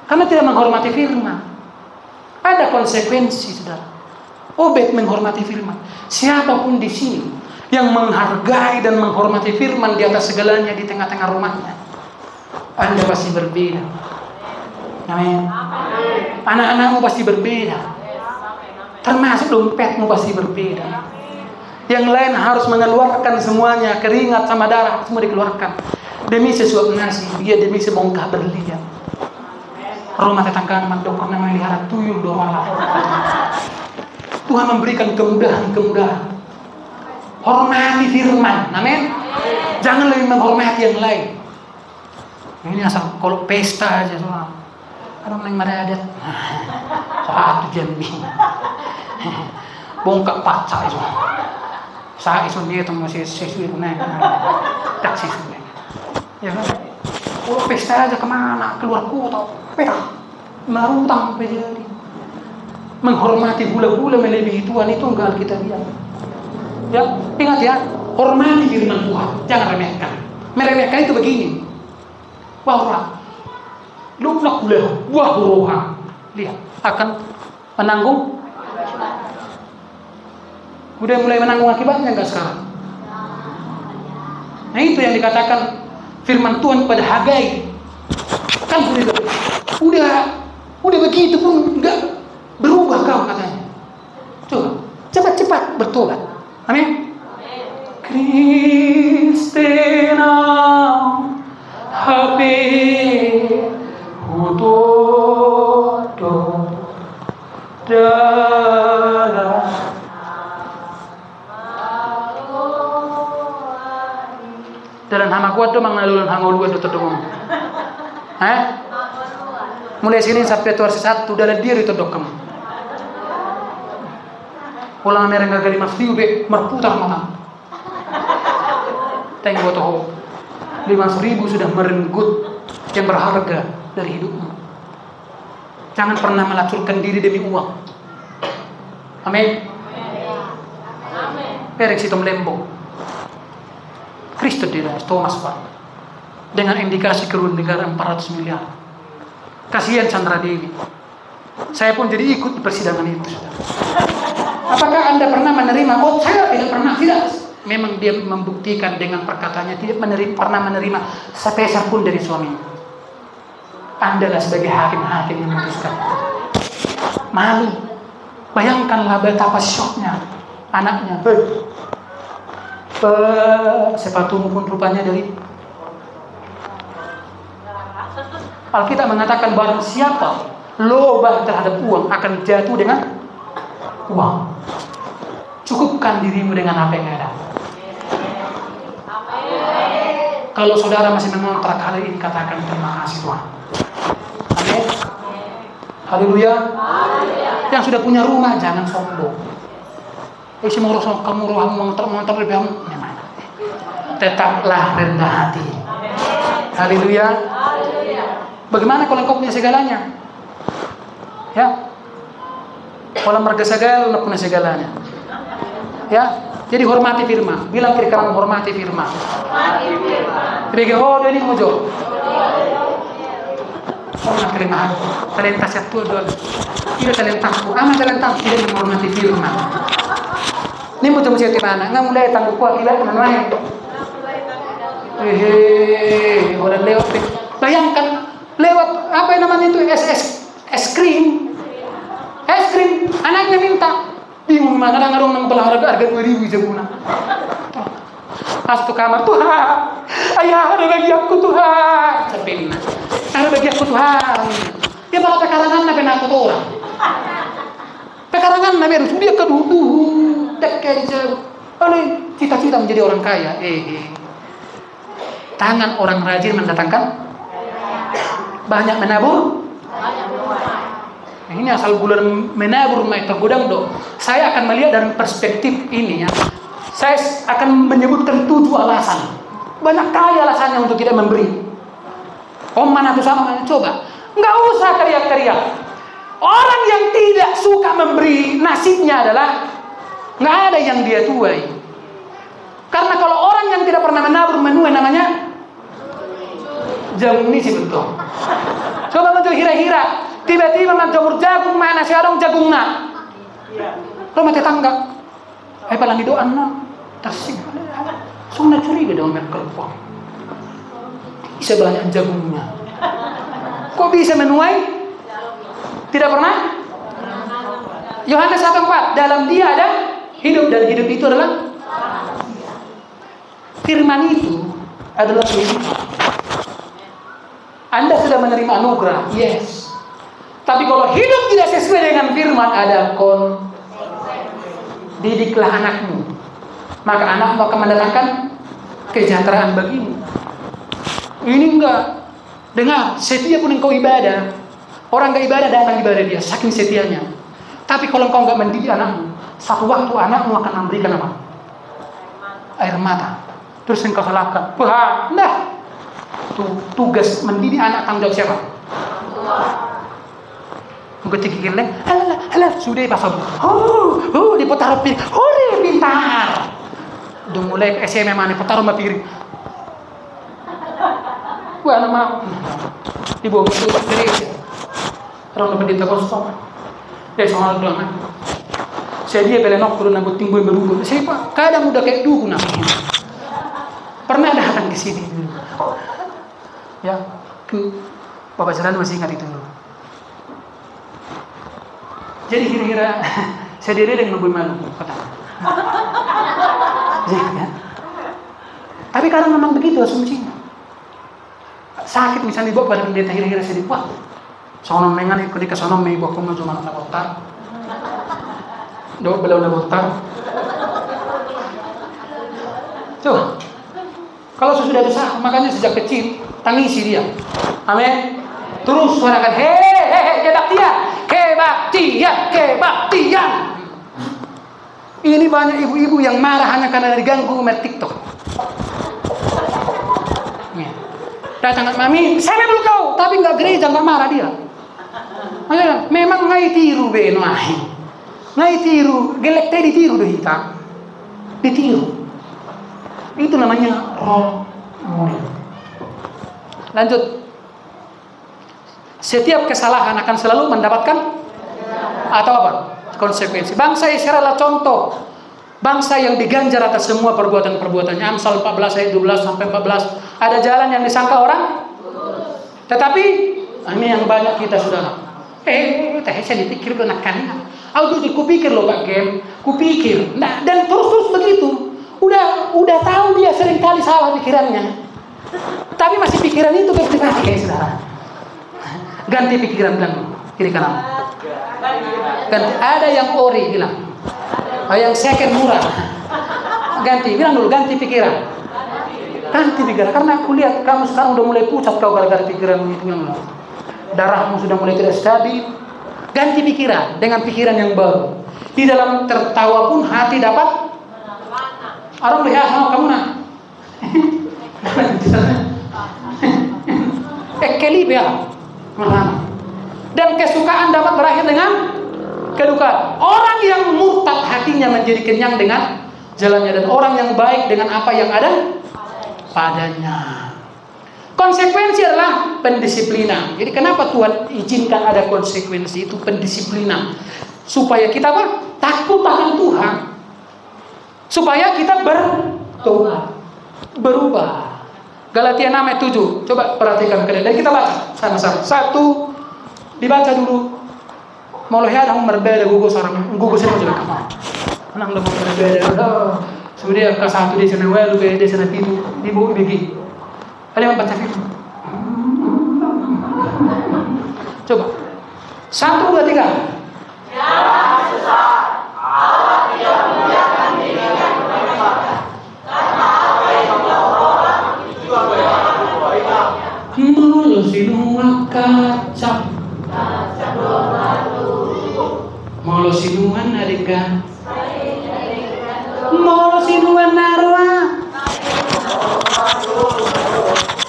Karena tidak menghormati firman. Ada konsekuensi, saudara. Obed menghormati firman. Siapapun di sini yang menghargai dan menghormati firman di atas segalanya di tengah-tengah rumahnya, Anda pasti berbeda. Amin. Anak-anakmu pasti berbeda. Termasuk dompetmu pasti berbeda. Yang lain harus mengeluarkan semuanya, keringat sama darah semua dikeluarkan demi sesuap nasi, dia demi sebongkah berlian. Rumah tetangga mandokon yang melihara tuyul doalah. Tuhan memberikan kemudahan-kemudahan. Hormati firman, amin. Jangan lebih menghormati yang lain. Ini asal kalau pesta aja soal. Ada yang madadat. Satu jambi. Bongkak paca itu. Sa isunya itu masih sesuai naik. Tak sesuai. Ya kan? Oh, pesta aja kemana? Keluar kota. Peta. Marutang jadi. Menghormati gula-gula melebihi Tuhan itu enggak kita lihat. Ya, ingat ya, hormati firman Tuhan, jangan remehkan. Meremehkan itu begini. Bahwa lunak gula, buah roha, lihat akan menanggung. Udah mulai menanggung akibatnya enggak sekarang? Nah itu yang dikatakan firman Tuhan pada Hagai. Kan udah begitu pun enggak berubah kau katanya. Coba cepat-cepat bertobat. Amin. Kristina hape hutoto dalam hama kuat tuh mangalulun hangoluan do todong. Mulai sini sampai tuar satu dalam diri todok kamu. Ulang mereng gagali masliu be merputar mata. Tengok toh 5.000 sudah merenggut yang berharga dari hidupmu. Jangan pernah melacurkan diri demi uang. Amin. Perek si Tom Lembo. Kristus tidak Thomas Pak. Dengan indikasi kerugian negara 400 miliar. Kasihan Chandra Dewi. Saya pun jadi ikut di persidangan itu. Apakah Anda pernah menerima? Oh, saya tidak pernah. Tidak. Memang dia membuktikan dengan perkataannya tidak pernah menerima sepeser pun dari suaminya. Anda lah sebagai hakim-hakim yang memutuskan. Malu. Bayangkanlah betapa syoknya anaknya. Sepatumu pun rupanya dari Alkitab mengatakan barang siapa loba terhadap uang akan jatuh dengan uang. Cukupkan dirimu dengan apa yang ada. Kalau saudara masih mengontrak hal ini, katakan terima kasih Tuhan. Amin. Haleluya. Yang sudah punya rumah jangan sombong. Si mau kamu ruang mengontrak lebih gimana? Tetaplah rendah hati. Haleluya. Bagaimana kalau engkau punya segalanya? Ya. Kalau mereka segala, engkau punya segalanya. Ya. Jadi hormati firman. Bilang kiri kanan hormati firman. Bagi hodo ini mojo. Orang terima aku. Talenta satu dua. Tidak talentaku. Amat talentaku tidak menghormati firman. Ini mau tunggu siapa mana? Nggak mulai tangguh kuat tidak teman-teman. Orang lewat. Bayangkan lewat apa yang namanya itu es krim. Es krim. Anaknya minta. Bingung mana ngarung nang belah harga 2.000 jemuna. Masuk ke kamar Tuhan. Ayah ada bagi aku Tuhan. Sampai ini. Ada bagi aku Tuhan. Dia malah pekarangan nabi aku tuh orang. Pekarangan nabi harus dia kedudu. Dekat jauh. Oleh cita-cita menjadi orang kaya. Tangan orang rajin mendatangkan banyak menabur. Ini asal bulan menabur naik ke gudang do. Saya akan melihat dari perspektif ini ya. Saya akan menyebutkan 7 alasan. Banyak kali alasannya untuk tidak memberi. Mana tuh sama coba. Nggak usah teriak-teriak. Orang yang tidak suka memberi nasibnya adalah nggak ada yang dia tuai. Karena kalau orang yang tidak pernah menabur menuai namanya jagung ini sih betul. Coba untuk hira-hira. Tiba-tiba menjamur jagung mana si adong jagung nak. Lo mati tangga. Palang di doa nak. Tersing. Sungguh curiga dengan mereka. Bisa banyak jagungnya. Kok bisa menuai? Tidak pernah? Yohanes 1:4. Dalam dia ada hidup. Dan hidup itu adalah firman itu adalah kehidupan. Anda sudah menerima anugerah. Yes. Tapi kalau hidup tidak sesuai dengan firman, ada didiklah anakmu. Maka anakmu akan mendatangkan kesejahteraan bagimu. Ini enggak. Dengar, setia pun engkau ibadah. Orang enggak ibadah datang ibadah dia, saking setianya. Tapi kalau engkau enggak mendidik anakmu, satu waktu anakmu akan memberikan apa? air mata. Terus engkau salahkan. Wah, nah. Tugas mendidik anak tanggung jawab siapa? Engkau tikir leh, alah, sudah pasal. Diputar piring. Dia pintar. Udah mulai ke SMA mana putar sama piring. Wah, nama dibawa ke tempat gereja. Orang dapat diterbosong. Dia soal doang. Saya dia belenok turun nambut timbul berubah. Saya Pak, kadang udah kayak dukun namanya. Pernah datang ke sini dulu. Ya, Bapak Jalan masih ingat itu dulu. Jadi kira-kira saya diri dengan lebih malu kata. Ya. Tapi kadang memang begitu asumsinya. Sakit misalnya dibawa pada pendeta kira-kira saya dibuat. Soalnya mengan ikut ke sono mei bawa kamu cuma nak botar. Dok belau nak botar. Tuh. Kalau sudah besar, makanya sejak kecil tangisi dia. Amin. Terus suarakan kebaktian. Ini banyak ibu-ibu yang marah hanya karena diganggu sama TikTok. Datang mami, saya belum kau, tapi nggak gereja nggak marah dia. Memang ngai tiru benai, ngai tiru, gelek tadi tiru deh hitam, ditiru. Itu namanya role model. Lanjut. Setiap kesalahan akan selalu mendapatkan atau apa? Konsekuensi. Bangsa Israel adalah contoh bangsa yang diganjar atas semua perbuatan-perbuatannya. Amsal 14 ayat 12 sampai 14. Ada jalan yang disangka orang, tetapi ini yang banyak kita sudah. Saya dipikir udah nakan. Aku kupikir loh Pak Gem, kupikir. Nah, dan terus begitu. Udah tahu dia sering kali salah pikirannya. Tapi masih pikiran itu berarti saudara. Ganti pikiran bilang kiri kanan. Ganti. Ada yang ori bilang. Yang second murah. Ganti, bilang dulu ganti pikiran. Ganti pikiran karena aku lihat kamu sekarang udah mulai pucat kau gara-gara pikiran itu yang darahmu sudah mulai tidak stabil. Ganti pikiran dengan pikiran yang baru. Di dalam tertawa pun hati dapat. Orang lihat sama kamu nak. Ekelibel. Dan kesukaan dapat berakhir dengan kedukaan. Orang yang murtad hatinya menjadi kenyang dengan jalannya, dan orang yang baik dengan apa yang ada padanya. Konsekuensi adalah pendisiplinan. Jadi kenapa Tuhan izinkan ada konsekuensi itu, pendisiplinan, supaya kita apa? Takut akan Tuhan, supaya kita bertobat, berubah. Galatia 6 ayat 7. Coba perhatikan dan kita baca sama-sama. 1, dibaca dulu. Mulai ada berbeda gugus orang gugus itu juga kamu. Anak lu berbeda. Kemudian ke 1 di sana well, di sana itu dibu begi. Ada yang baca firman. Coba. 1, 2, 3. Jangan susah. Allah tidak memuliakan diri yang bermanfaat. Karena apa yang orang Mulu sinuan kacang, mulu sinuan adegan, mulu sinuan narwa.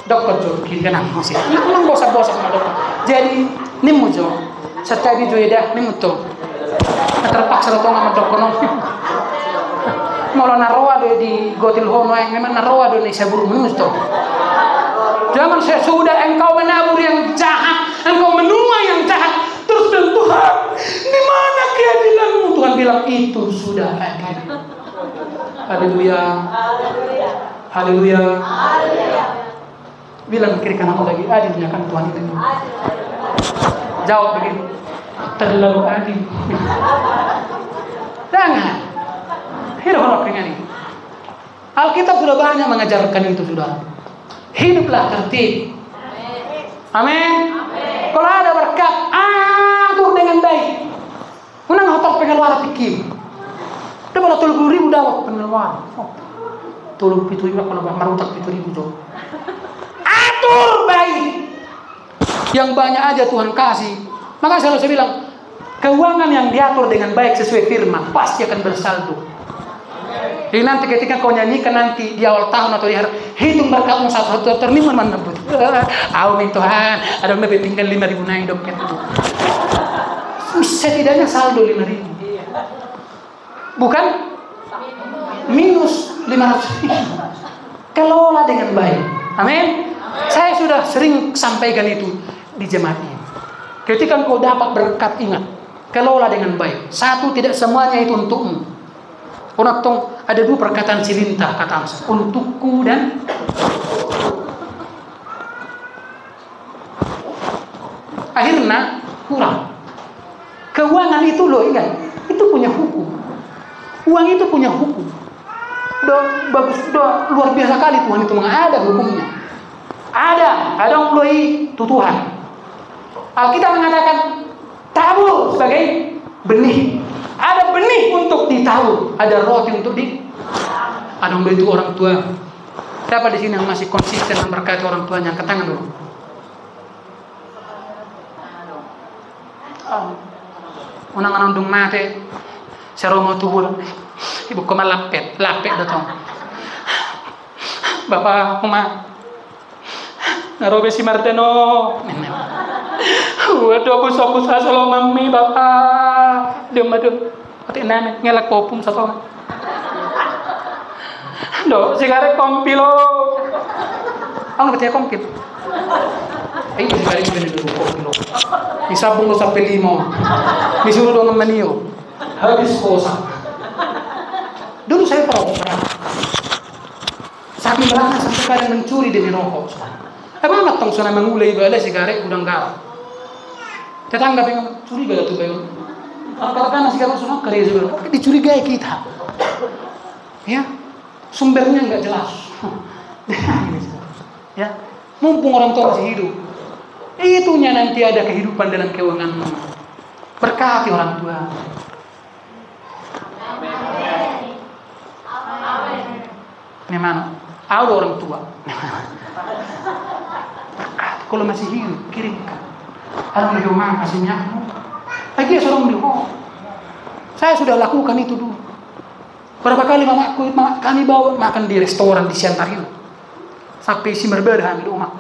Dokter jo, kiri kanan masih. Ini memang bosak-bosak sama dokter. Jadi ini mujo, setiap video dah ini muto. Terpaksa datang sama dokter nong. Mulu narwa do di gotil hono yang memang narwa do nih seburu musto. Jangan sesudah engkau menabur yang jahat, engkau menuai yang jahat, terus bilang Tuhan, di mana keadilanmu? Tuhan bilang itu sudah adil. Haleluya. Haleluya. Bilang kiri kanan lagi, adilnya kan Tuhan itu. Jawab begini, terlalu adil. Jangan. Hidup ini. Alkitab sudah banyak mengajarkan itu sudah. Hiduplah tertib. Amin. Kalau ada berkat, atur dengan baik. Menang hotel pengeluaran pikir. Dia pada 30.000 dapat pengeluaran. 30.000 kalau marutak 7.000 tuh. Atur baik. Yang banyak aja Tuhan kasih. Maka selalu saya bilang, keuangan yang diatur dengan baik sesuai firman pasti akan bersaldo. Jadi nanti ketika kau nyanyikan nanti di awal tahun atau di hari, hitung berkatmu satu-satu terlima mana pun. Amin Tuhan, ada yang lebih tinggal 5.000 naik dompet itu. Setidaknya saldo 5.000. Bukan minus 500. Kelola dengan baik. Amin. Saya sudah sering sampaikan itu di jemaat ini. Ketika engkau dapat berkat, ingat, kelola dengan baik. Satu, tidak semuanya itu untukmu. Untung ada 2 perkataan silintah kata Amsa, untukku dan akhirnya kurang. Keuangan itu loh, ingat, itu punya hukum. Uang itu punya hukum. Udah bagus, udah luar biasa kali Tuhan itu ada hukumnya. Ada yang mulai Tuhan. Alkitab mengatakan tabur sebagai benih. Ada benih untuk ditabur, ada roti untuk ada membantu orang tua. Siapa di sini yang masih konsisten memberkati orang tuanya? Angkat tangan dulu. Unang andung mate, seromo tubur, ibu koma lapet datang. Bapak Uma, narobe si Marteno. Waduh, aku solo mami bapak. Dia madu, pati nana ngelak popum satu. Do, sekarang kompilo. Ang percaya kompil. Sekarang ini dulu kompilo. Disabung lo sampai 5. Disuruh dong menio. Habis kosa. Dulu saya pernah saking berangkat sampai kadang mencuri dari rokok. Apa matang sana mengulai balik sekarang udah enggak. Tetangga pengen curiga tuh pengen. Karena sekarang semua kerja juga dicurigai kita. Ya, sumbernya nggak jelas. Ya, mumpung orang tua masih hidup, itunya nanti ada kehidupan dalam keuangan. Berkati orang tua. Memang ada orang tua. Berkati kalau masih hidup kirimkan. Orang di rumah kasihnya. Lagi seorang di rumah. Saya sudah lakukan itu dulu. Berapa kali kami bawa makan di restoran di Siantar itu. Sampai si berbeda di rumah.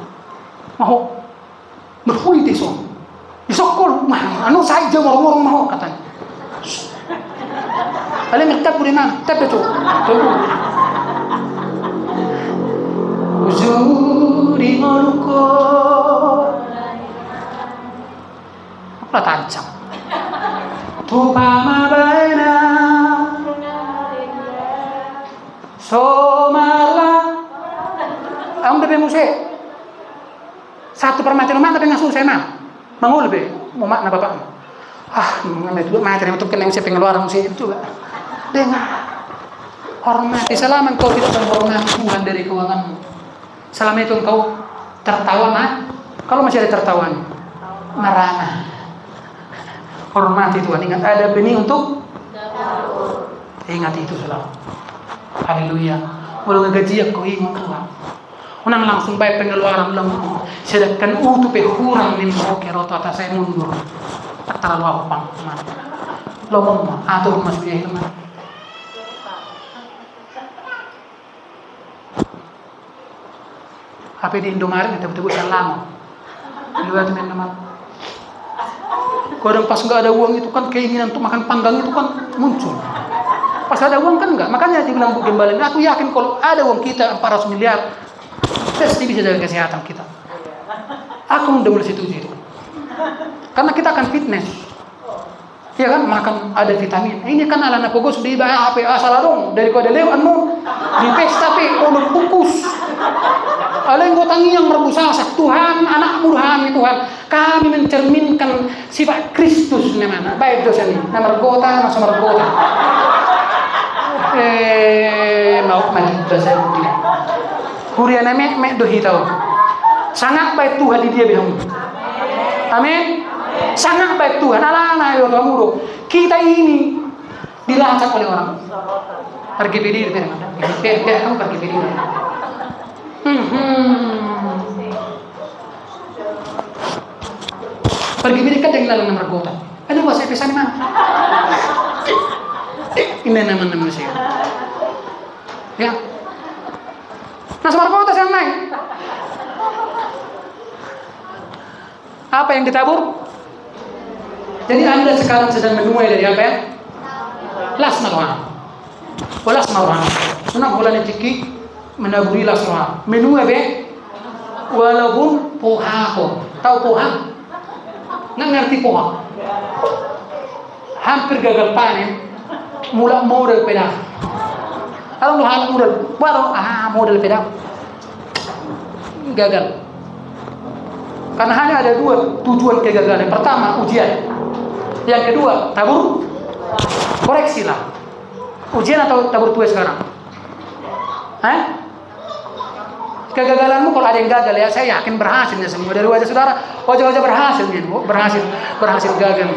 Mau berkulit itu. Disokol, anu saja orang-orang mau katanya. Kalian ngetap di mana? Tap itu. Uzuri maluko. Apa tancap? Tupama baina somala. Ang debe musik. Satu permati rumah tapi ngasuh saya mah. Mangul be, mau mak na bapak. Ngambil dulu materi untuk kena musik pengeluaran musik itu juga. Dengar. Hormati selama engkau tidak menghormati Tuhan dari keuanganmu. Selama itu engkau tertawa mah. Kalau masih ada tertawanya, marana. Hormati Tuhan, ingat ada benih untuk ingat itu selalu. Haleluya. Walau gaji aku ingat Tuhan. Unang langsung baik pengeluaran lemu. Sedangkan utuh kurang nih mau kerota atas saya mundur. Tak terlalu apa pang. Lomong atur mas biaya teman. HP di Indomaret itu betul-betul yang lama. Lihat teman-teman. Kadang pas nggak ada uang itu kan keinginan untuk makan panggang itu kan muncul. Pas ada uang kan enggak. Makanya dibilang Bu Gembala, aku yakin kalau ada uang kita 400 miliar, pasti bisa jaga kesehatan kita. Aku udah mulai setuju itu. Karena kita akan fitness. Ya kan, makan ada vitamin. Ini kan ala napogos di bahaya HP asal dong dari kode lewanmu di pesta tapi udah kukus. Ala yang gotangi yang merebusasa Tuhan, anakmu Tuhan, Tuhan. Kami mencerminkan sifat Kristus namanya. Baik dosa ini. Nama regota, masa regota. Mau mati dosa ini. Kuriana mek dohi tahu. Sangat baik Tuhan di dia bilang. Amin. Sangat baik Tuhan. Alana yo kamu. Kita ini dilacak oleh orang. Pergi diri kamu pergi diri. Pergi dekat dengan nomor kota. Ada bahasa pesan mana? Ini nama-nama saya. Ya. Nah, semar potas yang naik. Apa yang ditabur? Jadi Anda sekarang sedang menuai dari apa ya? Las marohana. Las marohana. Sunah bulan ciki menaburi las marohana. Menuai be walaupun pohako. Tahu poha? Nggak ngerti poha? Hampir gagal panen. Mula model pedak. Kalau lu hal model, baru model pedak. Gagal. Karena hanya ada dua tujuan kegagalan. Yang pertama, ujian. Yang kedua, tabur. Koreksilah. Ujian atau tabur tuai sekarang? Kegagalanmu kalau ada yang gagal ya, saya yakin berhasilnya semua. Dari wajah saudara, wajah-wajah berhasil nih, berhasil gagal.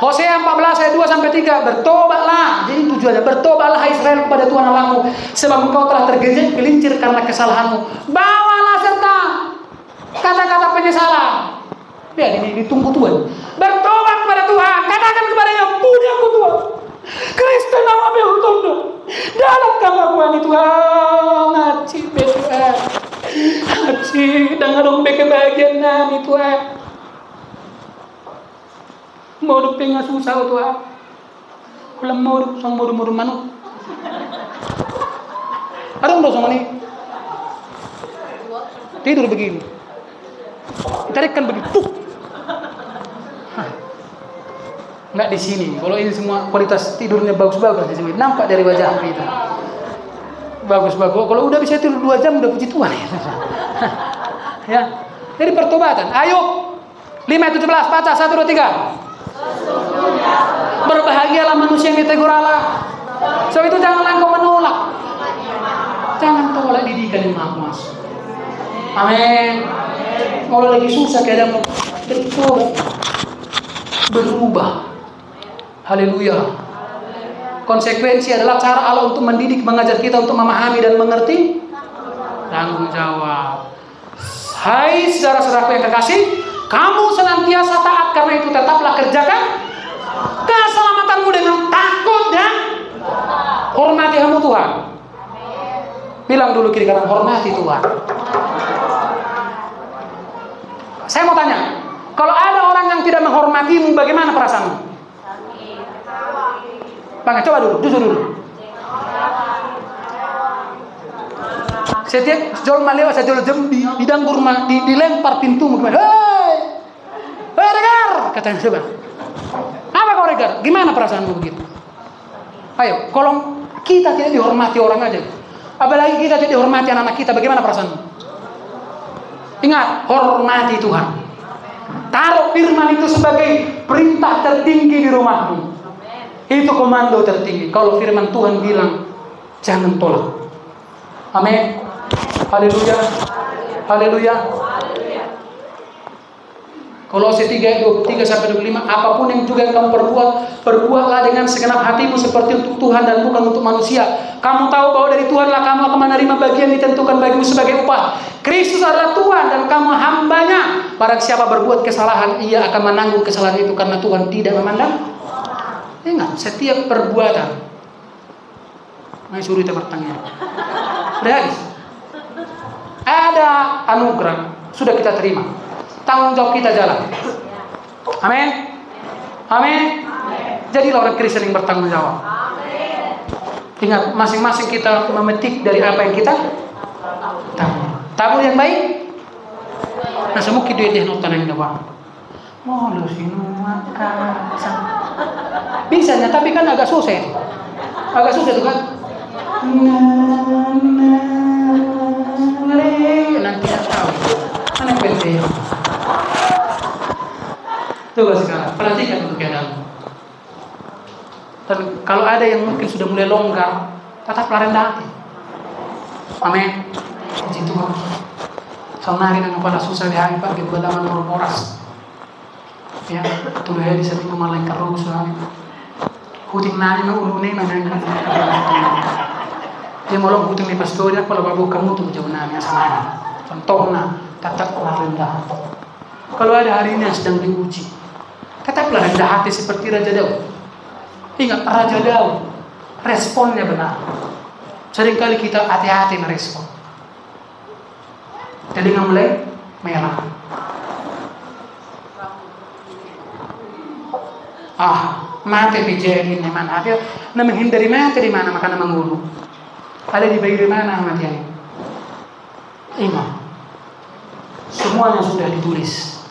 Hosea 14 ayat 2-3, bertobatlah. Jadi tujuannya, bertobatlah Israel kepada Tuhan Allahmu, sebab engkau telah tergelincir karena kesalahanmu. Bawalah serta kata-kata penyesalan. Ya, ini ditunggu Tuhan. Bertobat kepada Tuhan, katakan kepadanya, punya aku Tuhan. Kristen nama behutondo. Dalam kamakuan itu ngaci Tuhan. Ngaci dengan dong kebahagiaan nani Tuhan. Mau pengen susah Tuhan. Kalau mau manuk. Ada nggak sama nih? Tidur begini. Tarikkan begitu. Nggak di sini. Kalau ini semua kualitas tidurnya bagus-bagus di sini. Nampak dari wajah kita. Bagus-bagus. Kalau udah bisa tidur 2 jam udah puji Tuhan. Ya. Jadi pertobatan. Ayub 5:17 baca 1 2 3. Berbahagialah manusia yang ditegur Allah. Sebab itu janganlah engkau menolak. Jangan tolak didikan yang Maha Kuasa. Amin. Kalau lagi susah keadaan bertobat, berubah. Haleluya. Konsekuensi adalah cara Allah untuk mendidik, mengajar kita untuk memahami dan mengerti tanggung jawab. Hai saudara-saudaraku yang terkasih, kamu senantiasa taat, karena itu tetaplah kerjakan keselamatanmu dengan takut dan hormati kamu Tuhan. Bilang dulu kiri kanan, hormati Tuhan. Saya mau tanya, kalau ada orang yang tidak menghormatimu, bagaimana perasaanmu? Bang, coba dulu, jujur dulu. Setiap jol malewat, saya jol jembi, bidang rumah, dilempar pintumu. Hei, Regar, katanya coba. Apa kau Regar? Gimana perasaanmu begitu? Ayo, kalau kita tidak dihormati orang aja, apalagi kita tidak dihormati anak-anak kita, bagaimana perasaanmu? Ingat, hormati Tuhan. Taruh firman itu sebagai perintah tertinggi di rumahmu. Itu komando tertinggi. Kalau firman Tuhan bilang, jangan tolak. Amin. Haleluya. Haleluya. Kolose 3:23-25, apapun yang juga kamu perbuat, perbuatlah dengan segenap hatimu seperti untuk Tuhan dan bukan untuk manusia. Kamu tahu bahwa dari Tuhanlah kamu akan menerima bagian ditentukan bagimu sebagai upah. Kristus adalah Tuhan dan kamu hambanya. Barang siapa berbuat kesalahan, ia akan menanggung kesalahan itu karena Tuhan tidak memandang. Ingat, setiap perbuatan. Nah, suruh kita bertanya. Udah, ada anugerah sudah kita terima. Tanggung jawab kita jalan. Amin. Amin. Jadilah orang Kristen yang bertanggung jawab. Ingat, masing-masing kita memetik dari apa yang kita tabur yang baik. Nah, semua kita dia notan yang depan. Oh, lu sinu makan. Bisanya, tapi kan agak susah itu. Agak susah itu kan. Nanti tidak tahu. Mana penting? Coba sekarang, perhatikan untuk keadaan. Dan kalau ada yang mungkin sudah mulai longgar, tetaplah rendah hati. Amin. Puji Tuhan. Saunari dengan kepala susah dihari pagi badaman murmoras. Ya, tuh ya di satu malaikat roh suami. Huting nani na ulune na nani. Dia molong huting di pastoria kalau babu kamu tuh jauh nami asana. Contohnya, tetaplah rendah hati. Kalau ada hari ini yang sedang diuji, tetaplah rendah hati seperti Raja Daud. Ingat Raja Daud, responnya benar. Seringkali kita hati-hati merespon. Telinga mulai merah. Mati PJN ini mana? Dia menghindari mati di mana? Makanan menggulu. Ada di bagian mana mati ini? Imam. Semuanya sudah ditulis.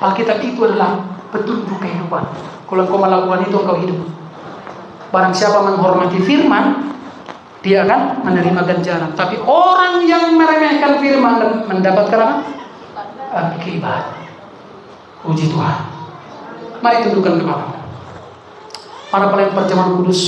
Alkitab itu adalah petunjuk kehidupan. Kalau engkau melakukan itu, engkau hidup. Barang siapa menghormati firman, dia akan menerima ganjaran. Tapi orang yang meremehkan firman mendapatkan apa? Akibat. Puji Tuhan. Mari tundukkan kepala. Para pelayan perjamuan kudus